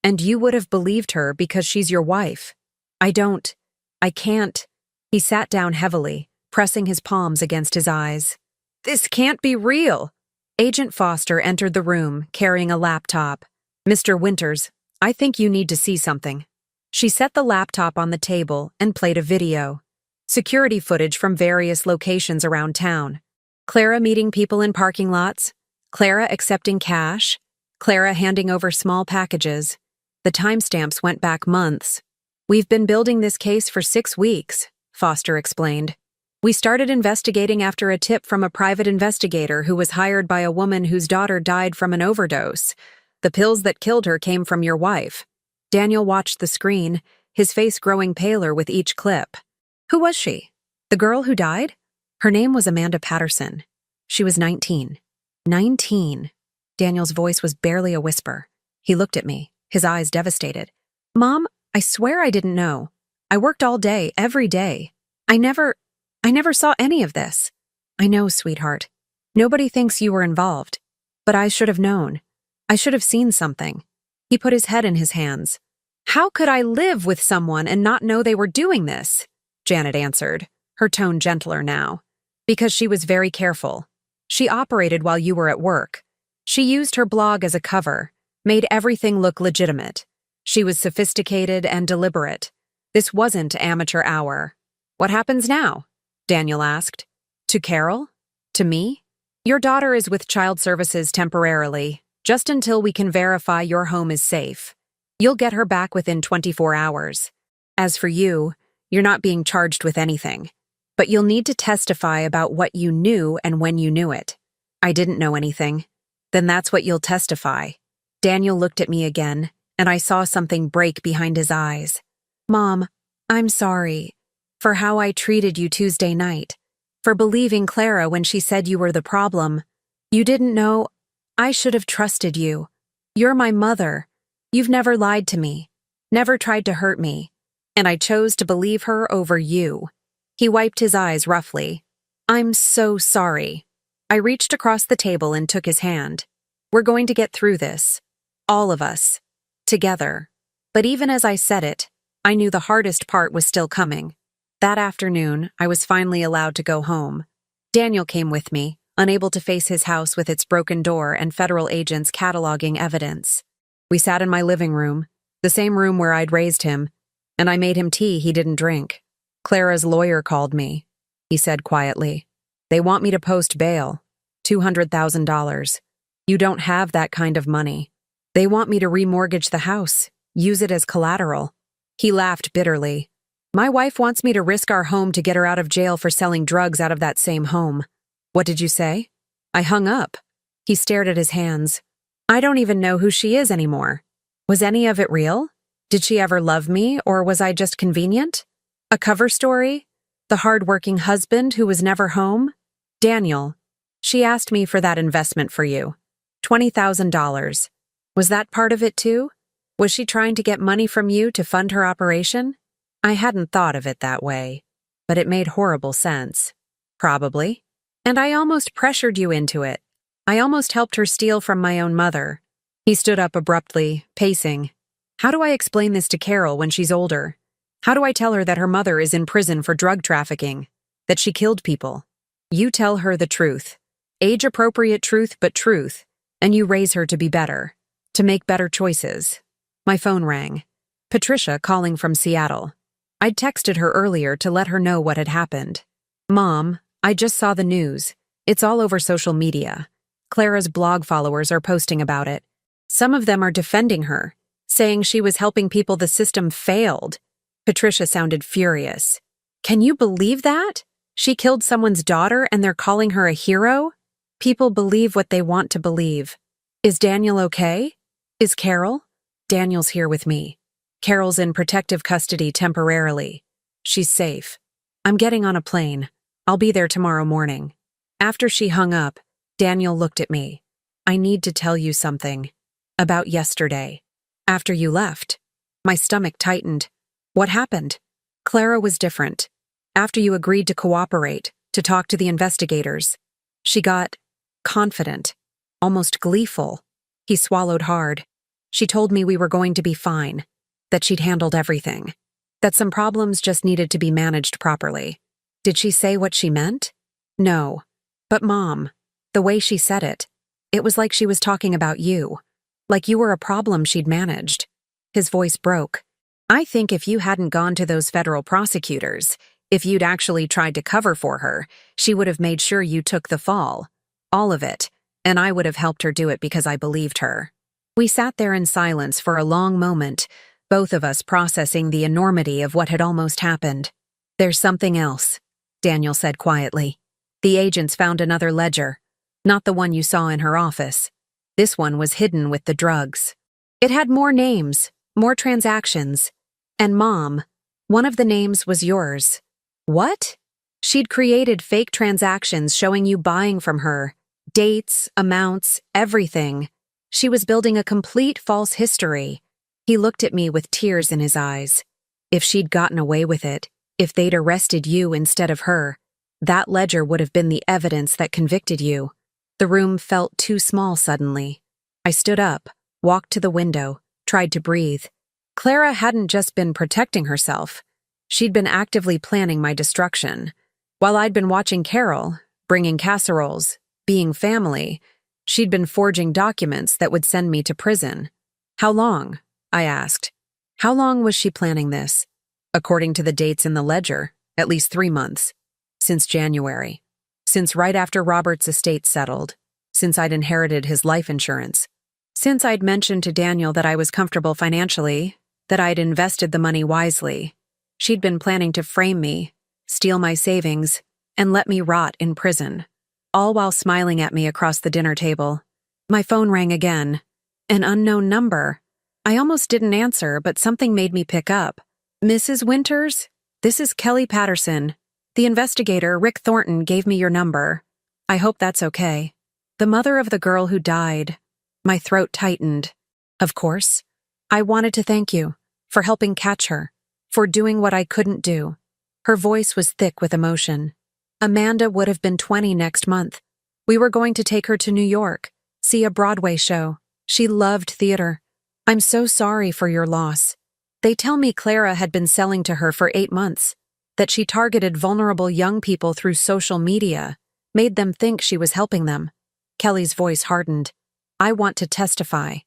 and you would have believed her because she's your wife. I can't. He sat down heavily, pressing his palms against his eyes. This can't be real. Agent Foster entered the room, carrying a laptop. Mr. Winters, I think you need to see something. She set the laptop on the table and played a video. Security footage from various locations around town. Clara meeting people in parking lots. Clara accepting cash. Clara handing over small packages. The timestamps went back months. We've been building this case for 6 weeks, Foster explained. We started investigating after a tip from a private investigator who was hired by a woman whose daughter died from an overdose. The pills that killed her came from your wife. Daniel watched the screen, his face growing paler with each clip. Who was she? The girl who died? Her name was Amanda Patterson. She was 19. 19. Daniel's voice was barely a whisper. He looked at me, his eyes devastated. Mom, I swear I didn't know. I worked all day, every day. I never saw any of this. I know, sweetheart. Nobody thinks you were involved. But I should have known. I should have seen something. He put his head in his hands. How could I live with someone and not know they were doing this? Janet answered, her tone gentler now. Because she was very careful. She operated while you were at work. She used her blog as a cover, made everything look legitimate. She was sophisticated and deliberate. This wasn't amateur hour. What happens now? Daniel asked. To Carol? To me? Your daughter is with Child Services temporarily, just until we can verify your home is safe. You'll get her back within 24 hours. As for you, you're not being charged with anything. But you'll need to testify about what you knew and when you knew it. I didn't know anything. Then that's what you'll testify. Daniel looked at me again, and I saw something break behind his eyes. Mom, I'm sorry for how I treated you Tuesday night, for believing Clara when she said you were the problem. You didn't know. I should have trusted you. You're my mother. You've never lied to me, never tried to hurt me, and I chose to believe her over you. He wiped his eyes roughly. I'm so sorry. I reached across the table and took his hand. We're going to get through this. All of us. Together. But even as I said it, I knew the hardest part was still coming. That afternoon, I was finally allowed to go home. Daniel came with me, unable to face his house with its broken door and federal agents cataloging evidence. We sat in my living room, the same room where I'd raised him, and I made him tea he didn't drink. Clara's lawyer called me, he said quietly. They want me to post bail, $200,000. You don't have that kind of money. They want me to remortgage the house, use it as collateral. He laughed bitterly. My wife wants me to risk our home to get her out of jail for selling drugs out of that same home. What did you say? I hung up. He stared at his hands. I don't even know who she is anymore. Was any of it real? Did she ever love me, or was I just convenient? A cover story? The hard-working husband who was never home? Daniel, she asked me for that investment for you. $20,000. Was that part of it too? Was she trying to get money from you to fund her operation? I hadn't thought of it that way, but it made horrible sense. Probably. And I almost pressured you into it. I almost helped her steal from my own mother. He stood up abruptly, pacing. How do I explain this to Carol when she's older? How do I tell her that her mother is in prison for drug trafficking? That she killed people? You tell her the truth. Age-appropriate truth, but truth. And you raise her to be better. To make better choices. My phone rang. Patricia calling from Seattle. I'd texted her earlier to let her know what had happened. Mom, I just saw the news. It's all over social media. Clara's blog followers are posting about it. Some of them are defending her, saying she was helping people the system failed. Patricia sounded furious. Can you believe that? She killed someone's daughter and they're calling her a hero? People believe what they want to believe. Is Daniel okay? Is Carol? Daniel's here with me. Carol's in protective custody temporarily. She's safe. I'm getting on a plane. I'll be there tomorrow morning. After she hung up, Daniel looked at me. I need to tell you something. About yesterday. After you left. My stomach tightened. What happened? Clara was different. After you agreed to cooperate, to talk to the investigators, she got confident, almost gleeful. He swallowed hard. She told me we were going to be fine, that she'd handled everything, that some problems just needed to be managed properly. Did she say what she meant? No. But Mom, the way she said it was like she was talking about you, like you were a problem she'd managed. His voice broke. I think if you hadn't gone to those federal prosecutors, if you'd actually tried to cover for her, she would have made sure you took the fall. All of it. And I would have helped her do it because I believed her. We sat there in silence for a long moment, both of us processing the enormity of what had almost happened. There's something else, Daniel said quietly. The agents found another ledger, not the one you saw in her office. This one was hidden with the drugs. It had more names, more transactions. And Mom, one of the names was yours. What? She'd created fake transactions showing you buying from her. Dates, amounts, everything. She was building a complete false history. He looked at me with tears in his eyes. If she'd gotten away with it, if they'd arrested you instead of her, that ledger would have been the evidence that convicted you. The room felt too small suddenly. I stood up, walked to the window, tried to breathe. Clara hadn't just been protecting herself. She'd been actively planning my destruction. While I'd been watching Carol, bringing casseroles, being family, she'd been forging documents that would send me to prison. How long? I asked. How long was she planning this? According to the dates in the ledger, at least 3 months. Since January. Since right after Robert's estate settled. Since I'd inherited his life insurance. Since I'd mentioned to Daniel that I was comfortable financially, that I'd invested the money wisely. She'd been planning to frame me, steal my savings, and let me rot in prison. All while smiling at me across the dinner table. My phone rang again. An unknown number. I almost didn't answer, but something made me pick up. Mrs. Winters? This is Kelly Patterson. The investigator, Rick Thornton, gave me your number. I hope that's okay. The mother of the girl who died. My throat tightened. Of course. I wanted to thank you for helping catch her, for doing what I couldn't do. Her voice was thick with emotion. Amanda would have been 20 next month. We were going to take her to New York, see a Broadway show. She loved theater. I'm so sorry for your loss. They tell me Clara had been selling to her for 8 months, that she targeted vulnerable young people through social media, made them think she was helping them. Kelly's voice hardened. I want to testify.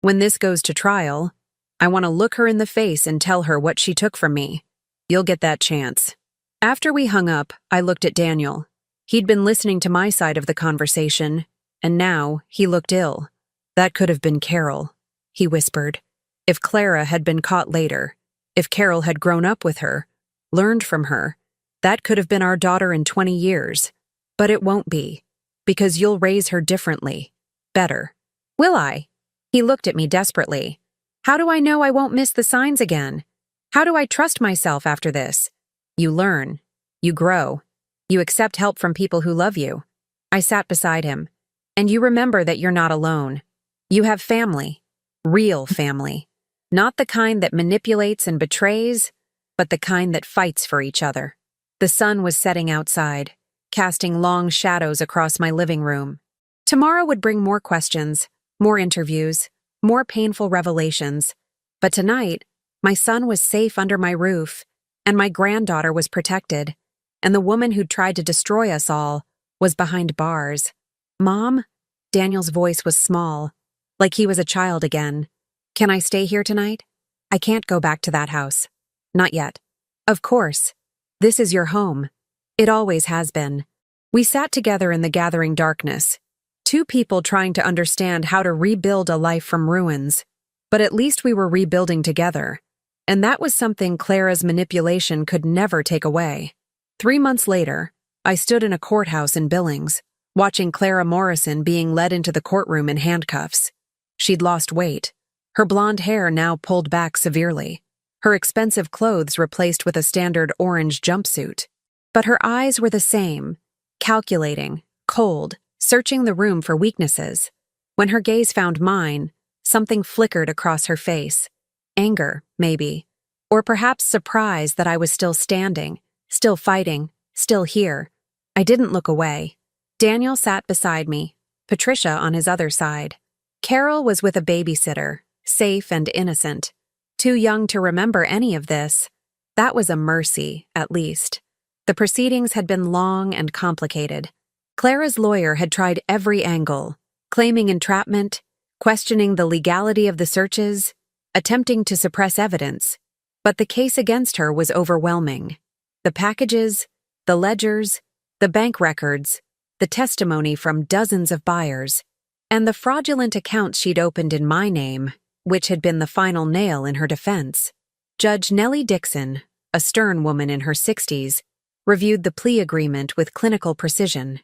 When this goes to trial, I want to look her in the face and tell her what she took from me. You'll get that chance. After we hung up, I looked at Daniel. He'd been listening to my side of the conversation, and now he looked ill. That could have been Carol, he whispered. If Clara had been caught later, if Carol had grown up with her, learned from her, that could have been our daughter in 20 years. But it won't be, because you'll raise her differently. Better. Will I? He looked at me desperately. How do I know I won't miss the signs again? How do I trust myself after this? You learn. You grow. You accept help from people who love you. I sat beside him. And you remember that you're not alone. You have family. Real family. Not the kind that manipulates and betrays, but the kind that fights for each other. The sun was setting outside, casting long shadows across my living room. Tomorrow would bring more questions, more interviews, more painful revelations. But tonight, my son was safe under my roof, and my granddaughter was protected, and the woman who'd tried to destroy us all was behind bars. Mom? Daniel's voice was small, like he was a child again. Can I stay here tonight? I can't go back to that house. Not yet. Of course. This is your home. It always has been. We sat together in the gathering darkness, two people trying to understand how to rebuild a life from ruins. But at least we were rebuilding together. And that was something Clara's manipulation could never take away. 3 months later, I stood in a courthouse in Billings, watching Clara Morrison being led into the courtroom in handcuffs. She'd lost weight, her blonde hair now pulled back severely, her expensive clothes replaced with a standard orange jumpsuit. But her eyes were the same, calculating, cold, searching the room for weaknesses. When her gaze found mine, something flickered across her face. Anger, maybe. Or perhaps surprise that I was still standing, still fighting, still here. I didn't look away. Daniel sat beside me, Patricia on his other side. Carol was with a babysitter, safe and innocent. Too young to remember any of this. That was a mercy, at least. The proceedings had been long and complicated. Clara's lawyer had tried every angle, claiming entrapment, questioning the legality of the searches, attempting to suppress evidence. But the case against her was overwhelming. The packages, the ledgers, the bank records, the testimony from dozens of buyers, and the fraudulent accounts she'd opened in my name, which had been the final nail in her defense. Judge Nellie Dixon, a stern woman in her 60s, reviewed the plea agreement with clinical precision.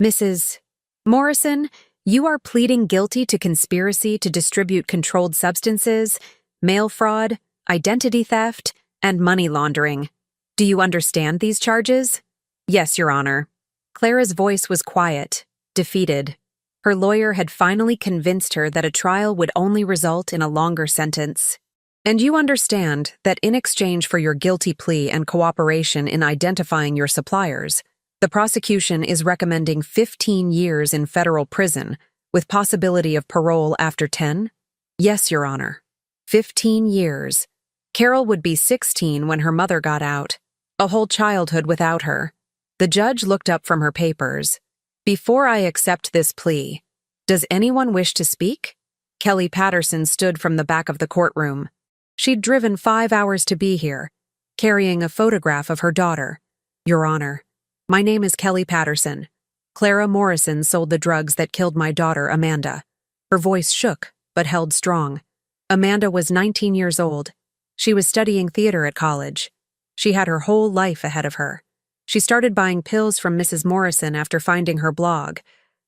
Mrs. Morrison, you are pleading guilty to conspiracy to distribute controlled substances, mail fraud, identity theft, and money laundering. Do you understand these charges? Yes, Your Honor. Clara's voice was quiet, defeated. Her lawyer had finally convinced her that a trial would only result in a longer sentence. And you understand that in exchange for your guilty plea and cooperation in identifying your suppliers, the prosecution is recommending 15 years in federal prison with possibility of parole after 10? Yes, Your Honor. 15 years. Carol would be 16 when her mother got out. A whole childhood without her. The judge looked up from her papers. Before I accept this plea, does anyone wish to speak? Kelly Patterson stood from the back of the courtroom. She'd driven 5 hours to be here, carrying a photograph of her daughter. Your Honor, my name is Kelly Patterson. Clara Morrison sold the drugs that killed my daughter, Amanda. Her voice shook, but held strong. Amanda was 19 years old. She was studying theater at college. She had her whole life ahead of her. She started buying pills from Mrs. Morrison after finding her blog,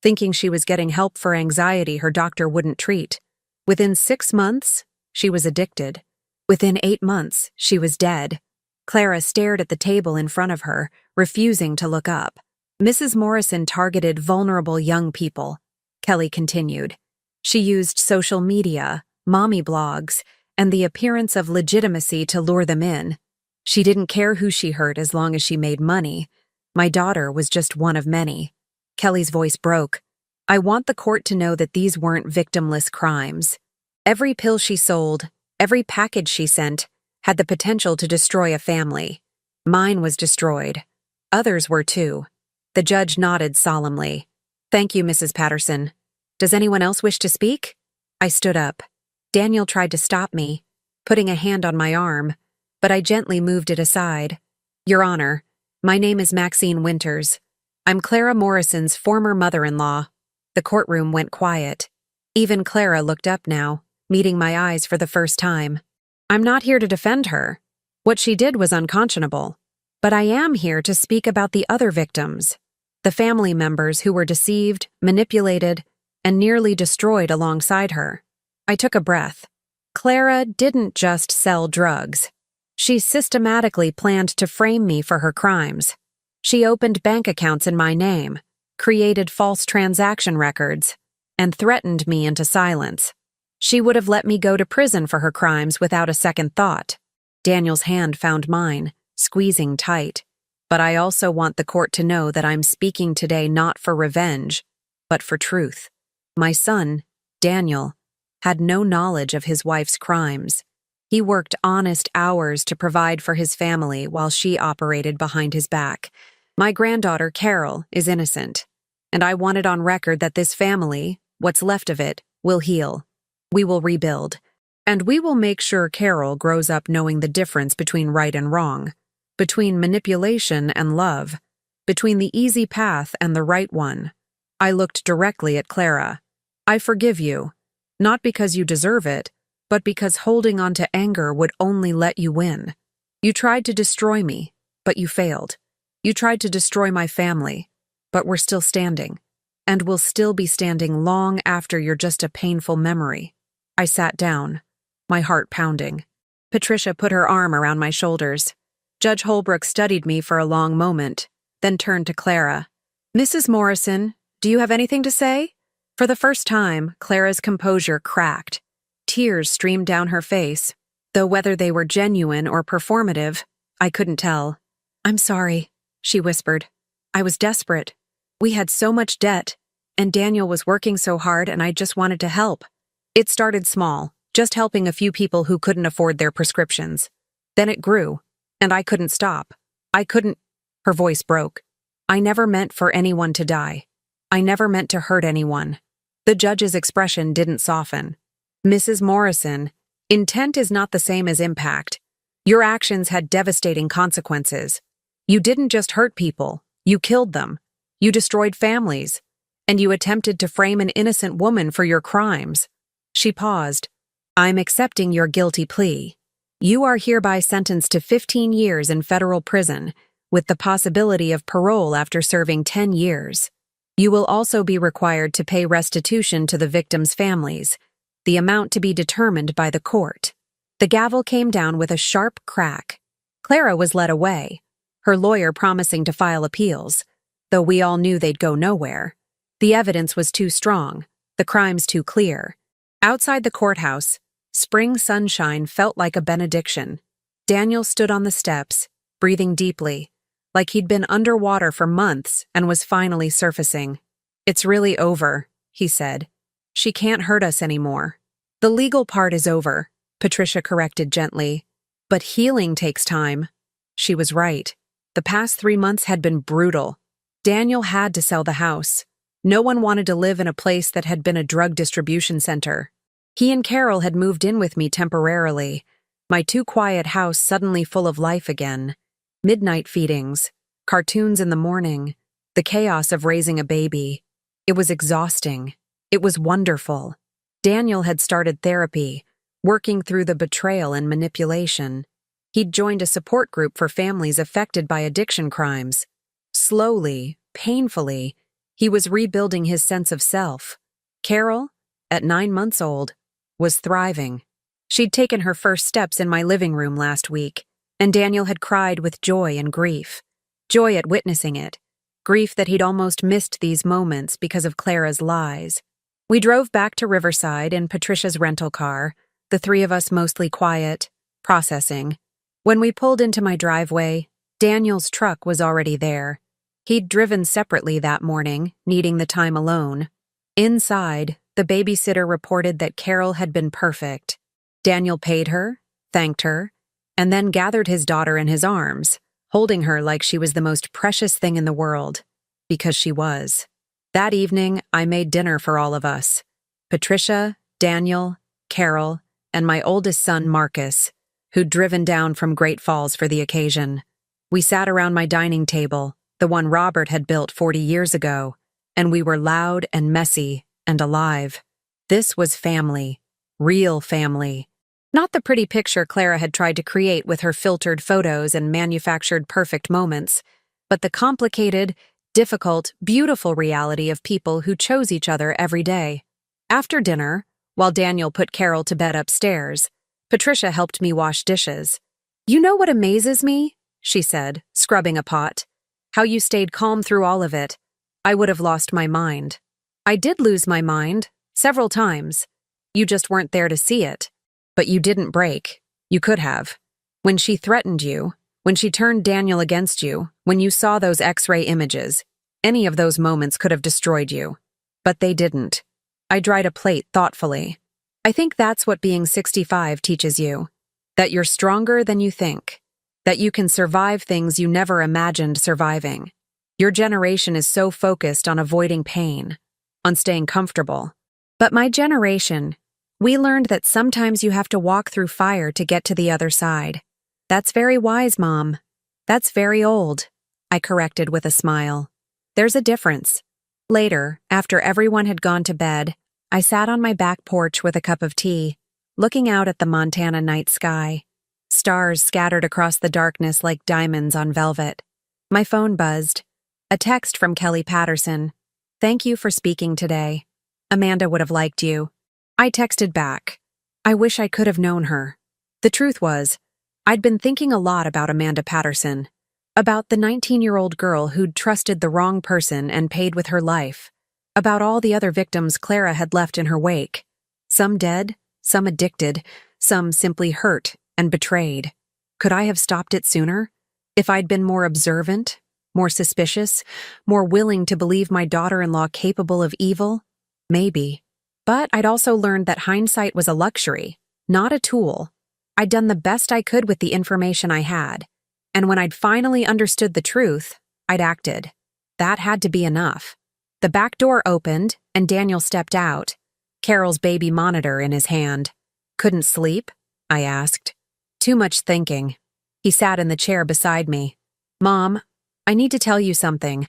thinking she was getting help for anxiety her doctor wouldn't treat. Within 6 months, she was addicted. Within 8 months, she was dead. Clara stared at the table in front of her, refusing to look up. Mrs. Morrison targeted vulnerable young people, Kelly continued. She used social media, mommy blogs, and the appearance of legitimacy to lure them in. She didn't care who she hurt as long as she made money. My daughter was just one of many. Kelly's voice broke. I want the court to know that these weren't victimless crimes. Every pill she sold, every package she sent, had the potential to destroy a family. Mine was destroyed. Others were too. The judge nodded solemnly. "Thank you, Mrs. Patterson. Does anyone else wish to speak?" I stood up. Daniel tried to stop me, putting a hand on my arm, but I gently moved it aside. "Your Honor, my name is Maxine Winters. I'm Clara Morrison's former mother-in-law." The courtroom went quiet. Even Clara looked up now, meeting my eyes for the first time. "I'm not here to defend her. What she did was unconscionable. But I am here to speak about the other victims, the family members who were deceived, manipulated, and nearly destroyed alongside her." I took a breath. Clara didn't just sell drugs. She systematically planned to frame me for her crimes. She opened bank accounts in my name, created false transaction records, and threatened me into silence. She would have let me go to prison for her crimes without a second thought. Daniel's hand found mine, squeezing tight. But I also want the court to know that I'm speaking today not for revenge, but for truth. My son, Daniel, had no knowledge of his wife's crimes. He worked honest hours to provide for his family while she operated behind his back. My granddaughter, Carol, is innocent, and I want it on record that this family, what's left of it, will heal. We will rebuild. And we will make sure Carol grows up knowing the difference between right and wrong, between manipulation and love, between the easy path and the right one. I looked directly at Clara. "I forgive you, not because you deserve it, but because holding on to anger would only let you win. You tried to destroy me, but you failed. You tried to destroy my family, but we're still standing, and we'll still be standing long after you're just a painful memory." I sat down, my heart pounding. Patricia put her arm around my shoulders. Judge Holbrook studied me for a long moment, then turned to Clara. "Mrs. Morrison, do you have anything to say?" For the first time, Clara's composure cracked. Tears streamed down her face, though whether they were genuine or performative, I couldn't tell. "I'm sorry," she whispered. "I was desperate. We had so much debt, and Daniel was working so hard, and I just wanted to help. It started small, just helping a few people who couldn't afford their prescriptions. Then it grew, and I couldn't stop. I couldn't—" Her voice broke. "I never meant for anyone to die. I never meant to hurt anyone." The judge's expression didn't soften. "Mrs. Morrison, intent is not the same as impact. Your actions had devastating consequences. You didn't just hurt people, you killed them. You destroyed families, and you attempted to frame an innocent woman for your crimes." She paused. "I'm accepting your guilty plea. You are hereby sentenced to 15 years in federal prison, with the possibility of parole after serving 10 years. You will also be required to pay restitution to the victims' families, the amount to be determined by the court." The gavel came down with a sharp crack. Clara was led away, her lawyer promising to file appeals, though we all knew they'd go nowhere. The evidence was too strong, the crimes too clear. Outside the courthouse, spring sunshine felt like a benediction. Daniel stood on the steps, breathing deeply, like he'd been underwater for months and was finally surfacing. "It's really over," he said. "She can't hurt us anymore." "The legal part is over," Patricia corrected gently. "But healing takes time." She was right. The past 3 months had been brutal. Daniel had to sell the house. No one wanted to live in a place that had been a drug distribution center. He and Carol had moved in with me temporarily, my too-quiet house suddenly full of life again. Midnight feedings, cartoons in the morning, the chaos of raising a baby. It was exhausting. It was wonderful. Daniel had started therapy, working through the betrayal and manipulation. He'd joined a support group for families affected by addiction crimes. Slowly, painfully, he was rebuilding his sense of self. Carol, at 9 months old, was thriving. She'd taken her first steps in my living room last week, and Daniel had cried with joy and grief. Joy at witnessing it, grief that he'd almost missed these moments because of Clara's lies. We drove back to Riverside in Patricia's rental car, the three of us mostly quiet, processing. When we pulled into my driveway, Daniel's truck was already there. He'd driven separately that morning, needing the time alone. Inside, the babysitter reported that Carol had been perfect. Daniel paid her, thanked her, and then gathered his daughter in his arms, holding her like she was the most precious thing in the world, because she was. That evening, I made dinner for all of us. Patricia, Daniel, Carol, and my oldest son, Marcus, who'd driven down from Great Falls for the occasion. We sat around my dining table, the one Robert had built 40 years ago, and we were loud and messy and alive. This was family. Real family. Not the pretty picture Clara had tried to create with her filtered photos and manufactured perfect moments, but the complicated, difficult, beautiful reality of people who chose each other every day. After dinner, while Daniel put Carol to bed upstairs, Patricia helped me wash dishes. "You know what amazes me?" she said, scrubbing a pot. "How you stayed calm through all of it. I would have lost my mind." I did lose my mind, several times. You just weren't there to see it. But you didn't break. You could have. When she threatened you, when she turned Daniel against you, when you saw those X-ray images, any of those moments could have destroyed you. But they didn't. I dried a plate thoughtfully. I think that's what being 65 teaches you. That you're stronger than you think. That you can survive things you never imagined surviving. Your generation is so focused on avoiding pain, on staying comfortable. But my generation, we learned that sometimes you have to walk through fire to get to the other side. That's very wise, Mom. That's very old, I corrected with a smile. There's a difference. Later, after everyone had gone to bed, I sat on my back porch with a cup of tea, looking out at the Montana night sky. Stars scattered across the darkness like diamonds on velvet. My phone buzzed. A text from Kelly Patterson. "Thank you for speaking today. Amanda would have liked you." I texted back. I wish I could have known her. The truth was, I'd been thinking a lot about Amanda Patterson, about the 19-year-old girl who'd trusted the wrong person and paid with her life, about all the other victims Clara had left in her wake. Some dead, some addicted, some simply hurt and betrayed. Could I have stopped it sooner? If I'd been more observant, more suspicious, more willing to believe my daughter-in-law capable of evil? Maybe. But I'd also learned that hindsight was a luxury, not a tool. I'd done the best I could with the information I had, and when I'd finally understood the truth, I'd acted. That had to be enough. The back door opened, and Daniel stepped out, Carol's baby monitor in his hand. "Couldn't sleep?" I asked. "Too much thinking." He sat in the chair beside me. "Mom, I need to tell you something.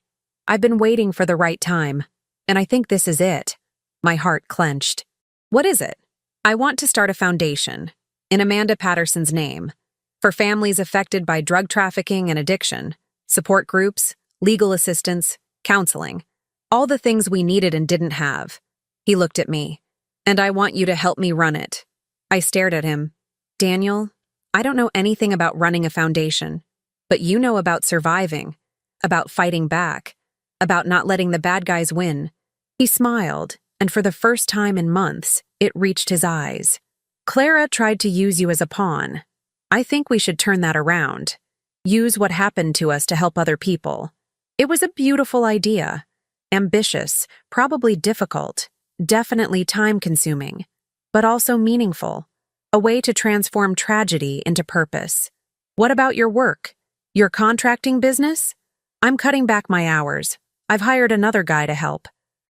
I've been waiting for the right time, and I think this is it." My heart clenched. "What is it?" "I want to start a foundation, in Amanda Patterson's name, for families affected by drug trafficking and addiction, support groups, legal assistance, counseling, all the things we needed and didn't have." He looked at me. "And I want you to help me run it." I stared at him. "Daniel, I don't know anything about running a foundation, but you know about surviving, about fighting back, about not letting the bad guys win." He smiled, and for the first time in months, it reached his eyes. "Clara tried to use you as a pawn. I think we should turn that around. Use what happened to us to help other people." It was a beautiful idea. Ambitious, probably difficult, definitely time-consuming, but also meaningful. A way to transform tragedy into purpose. "What about your work? Your contracting business?" "I'm cutting back my hours. I've hired another guy to help.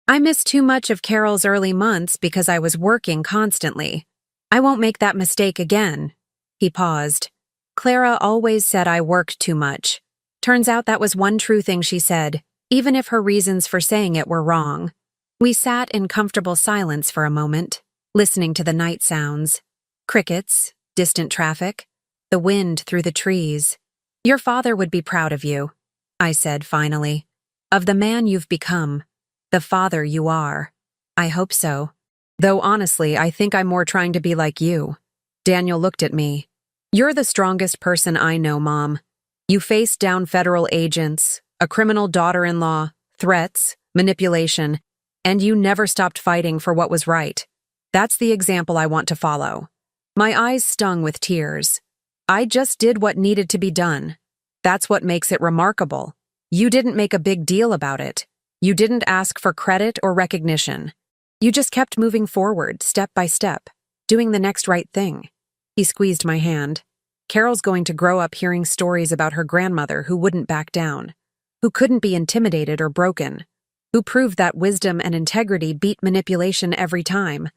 I missed too much of Carol's early months because I was working constantly. I won't make that mistake again." He paused. "Clara always said I worked too much. Turns out that was one true thing she said, even if her reasons for saying it were wrong." We sat in comfortable silence for a moment, listening to the night sounds. Crickets, distant traffic, the wind through the trees. "Your father would be proud of you," I said finally. "Of the man you've become. The father you are." "I hope so. Though honestly, I think I'm more trying to be like you." Daniel looked at me. "You're the strongest person I know, Mom. You faced down federal agents, a criminal daughter-in-law, threats, manipulation, and you never stopped fighting for what was right. That's the example I want to follow." My eyes stung with tears. "I just did what needed to be done. That's what makes it remarkable. You didn't make a big deal about it. You didn't ask for credit or recognition. You just kept moving forward, step by step, doing the next right thing." He squeezed my hand. Carol's going to grow up hearing stories about her grandmother who wouldn't back down, who couldn't be intimidated or broken, who proved that wisdom and integrity beat manipulation every time.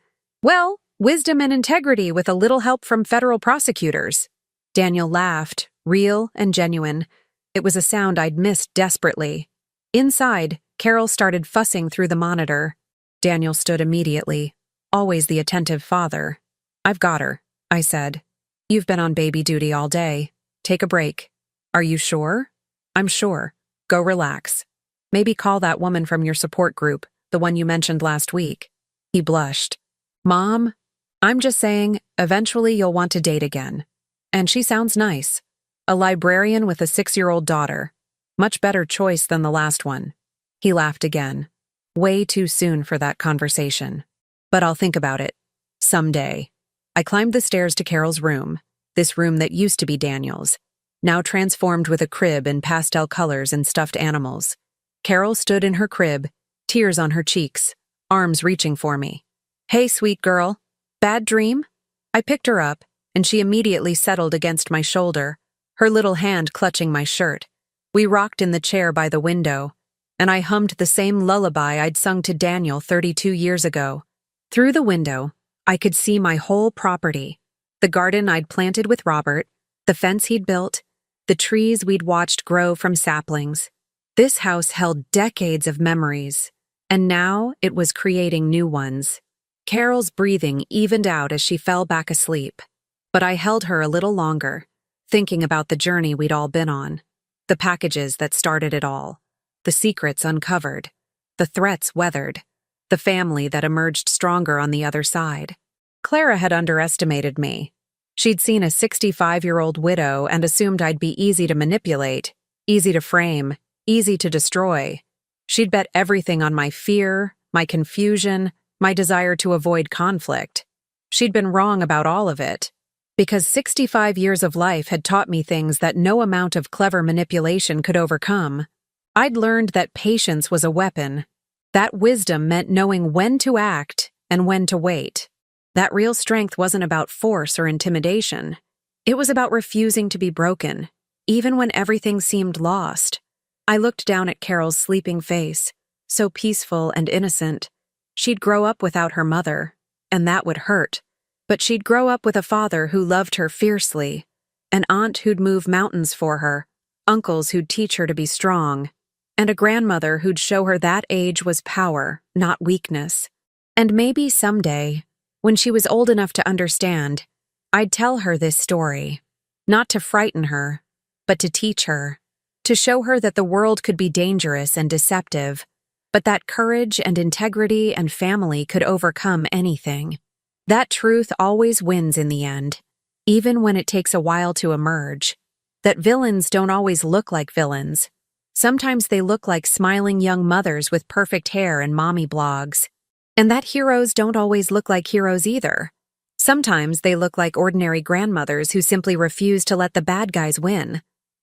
Well, wisdom and integrity with a little help from federal prosecutors. Daniel laughed, real and genuine. It was a sound I'd missed desperately. Inside, Carol started fussing through the monitor. Daniel stood immediately, always the attentive father. "I've got her," I said. "You've been on baby duty all day. Take a break." "Are you sure?" "I'm sure. Go relax. Maybe call that woman from your support group, the one you mentioned last week." He blushed. "Mom, I'm just saying, eventually you'll want to date again. And she sounds nice. A librarian with a 6-year-old daughter. Much better choice than the last one." He laughed again. Way too soon for that conversation. But I'll think about it. Someday. I climbed the stairs to Carol's room, this room that used to be Daniel's, now transformed with a crib in pastel colors and stuffed animals. Carol stood in her crib, tears on her cheeks, arms reaching for me. "Hey, sweet girl. Bad dream?" I picked her up, and she immediately settled against my shoulder, her little hand clutching my shirt. We rocked in the chair by the window, and I hummed the same lullaby I'd sung to Daniel 32 years ago. Through the window, I could see my whole property, the garden I'd planted with Robert, the fence he'd built, the trees we'd watched grow from saplings. This house held decades of memories, and now it was creating new ones. Carol's breathing evened out as she fell back asleep, but I held her a little longer, thinking about the journey we'd all been on, the packages that started it all, the secrets uncovered, the threats weathered, the family that emerged stronger on the other side. Clara had underestimated me. She'd seen a 65-year-old widow and assumed I'd be easy to manipulate, easy to frame, easy to destroy. She'd bet everything on my fear, my confusion, my desire to avoid conflict. She'd been wrong about all of it, because 65 years of life had taught me things that no amount of clever manipulation could overcome. I'd learned that patience was a weapon. That wisdom meant knowing when to act and when to wait. That real strength wasn't about force or intimidation. It was about refusing to be broken, even when everything seemed lost. I looked down at Carol's sleeping face, so peaceful and innocent. She'd grow up without her mother, and that would hurt. But she'd grow up with a father who loved her fiercely, an aunt who'd move mountains for her, uncles who'd teach her to be strong, and a grandmother who'd show her that age was power, not weakness. And maybe someday, when she was old enough to understand, I'd tell her this story, not to frighten her, but to teach her, to show her that the world could be dangerous and deceptive, but that courage and integrity and family could overcome anything. That truth always wins in the end, even when it takes a while to emerge. That villains don't always look like villains. Sometimes they look like smiling young mothers with perfect hair and mommy blogs. And that heroes don't always look like heroes either. Sometimes they look like ordinary grandmothers who simply refuse to let the bad guys win.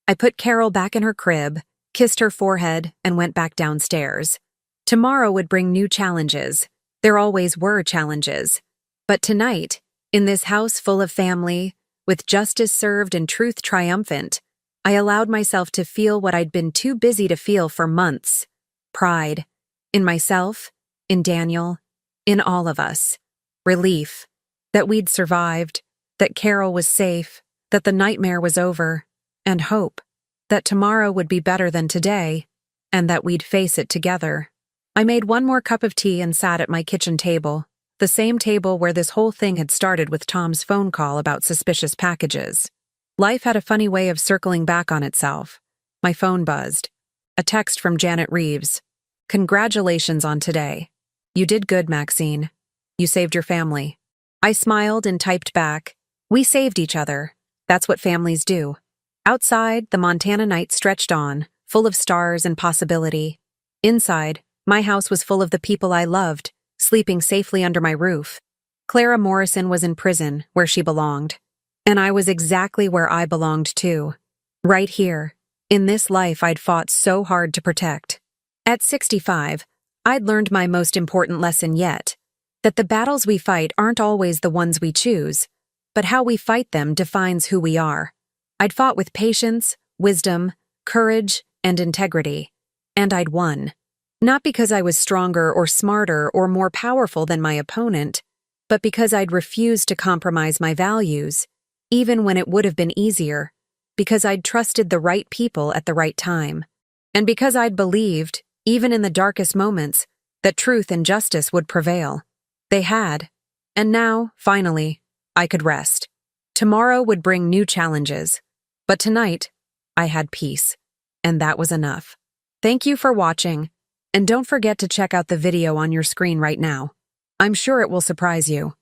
I put Carol back in her crib, kissed her forehead, and went back downstairs. Tomorrow would bring new challenges. There always were challenges. But tonight, in this house full of family, with justice served and truth triumphant, I allowed myself to feel what I'd been too busy to feel for months. Pride. In myself, in Daniel, in all of us. Relief. That we'd survived, that Carol was safe, that the nightmare was over, and hope. That tomorrow would be better than today, and that we'd face it together. I made one more cup of tea and sat at my kitchen table, the same table where this whole thing had started with Tom's phone call about suspicious packages. Life had a funny way of circling back on itself. My phone buzzed. A text from Janet Reeves. "Congratulations on today. You did good, Maxine. You saved your family." I smiled and typed back, "We saved each other. That's what families do." Outside, the Montana night stretched on, full of stars and possibility. Inside, my house was full of the people I loved, sleeping safely under my roof. Clara Morrison was in prison, where she belonged. And I was exactly where I belonged too. Right here, in this life I'd fought so hard to protect. At 65, I'd learned my most important lesson yet, that the battles we fight aren't always the ones we choose, but how we fight them defines who we are. I'd fought with patience, wisdom, courage, and integrity, and I'd won. Not because I was stronger or smarter or more powerful than my opponent, but because I'd refused to compromise my values, even when it would have been easier, because I'd trusted the right people at the right time, and because I'd believed, even in the darkest moments, that truth and justice would prevail. They had, and now, finally, I could rest. Tomorrow would bring new challenges, but tonight, I had peace, and that was enough. Thank you for watching, and don't forget to check out the video on your screen right now. I'm sure it will surprise you.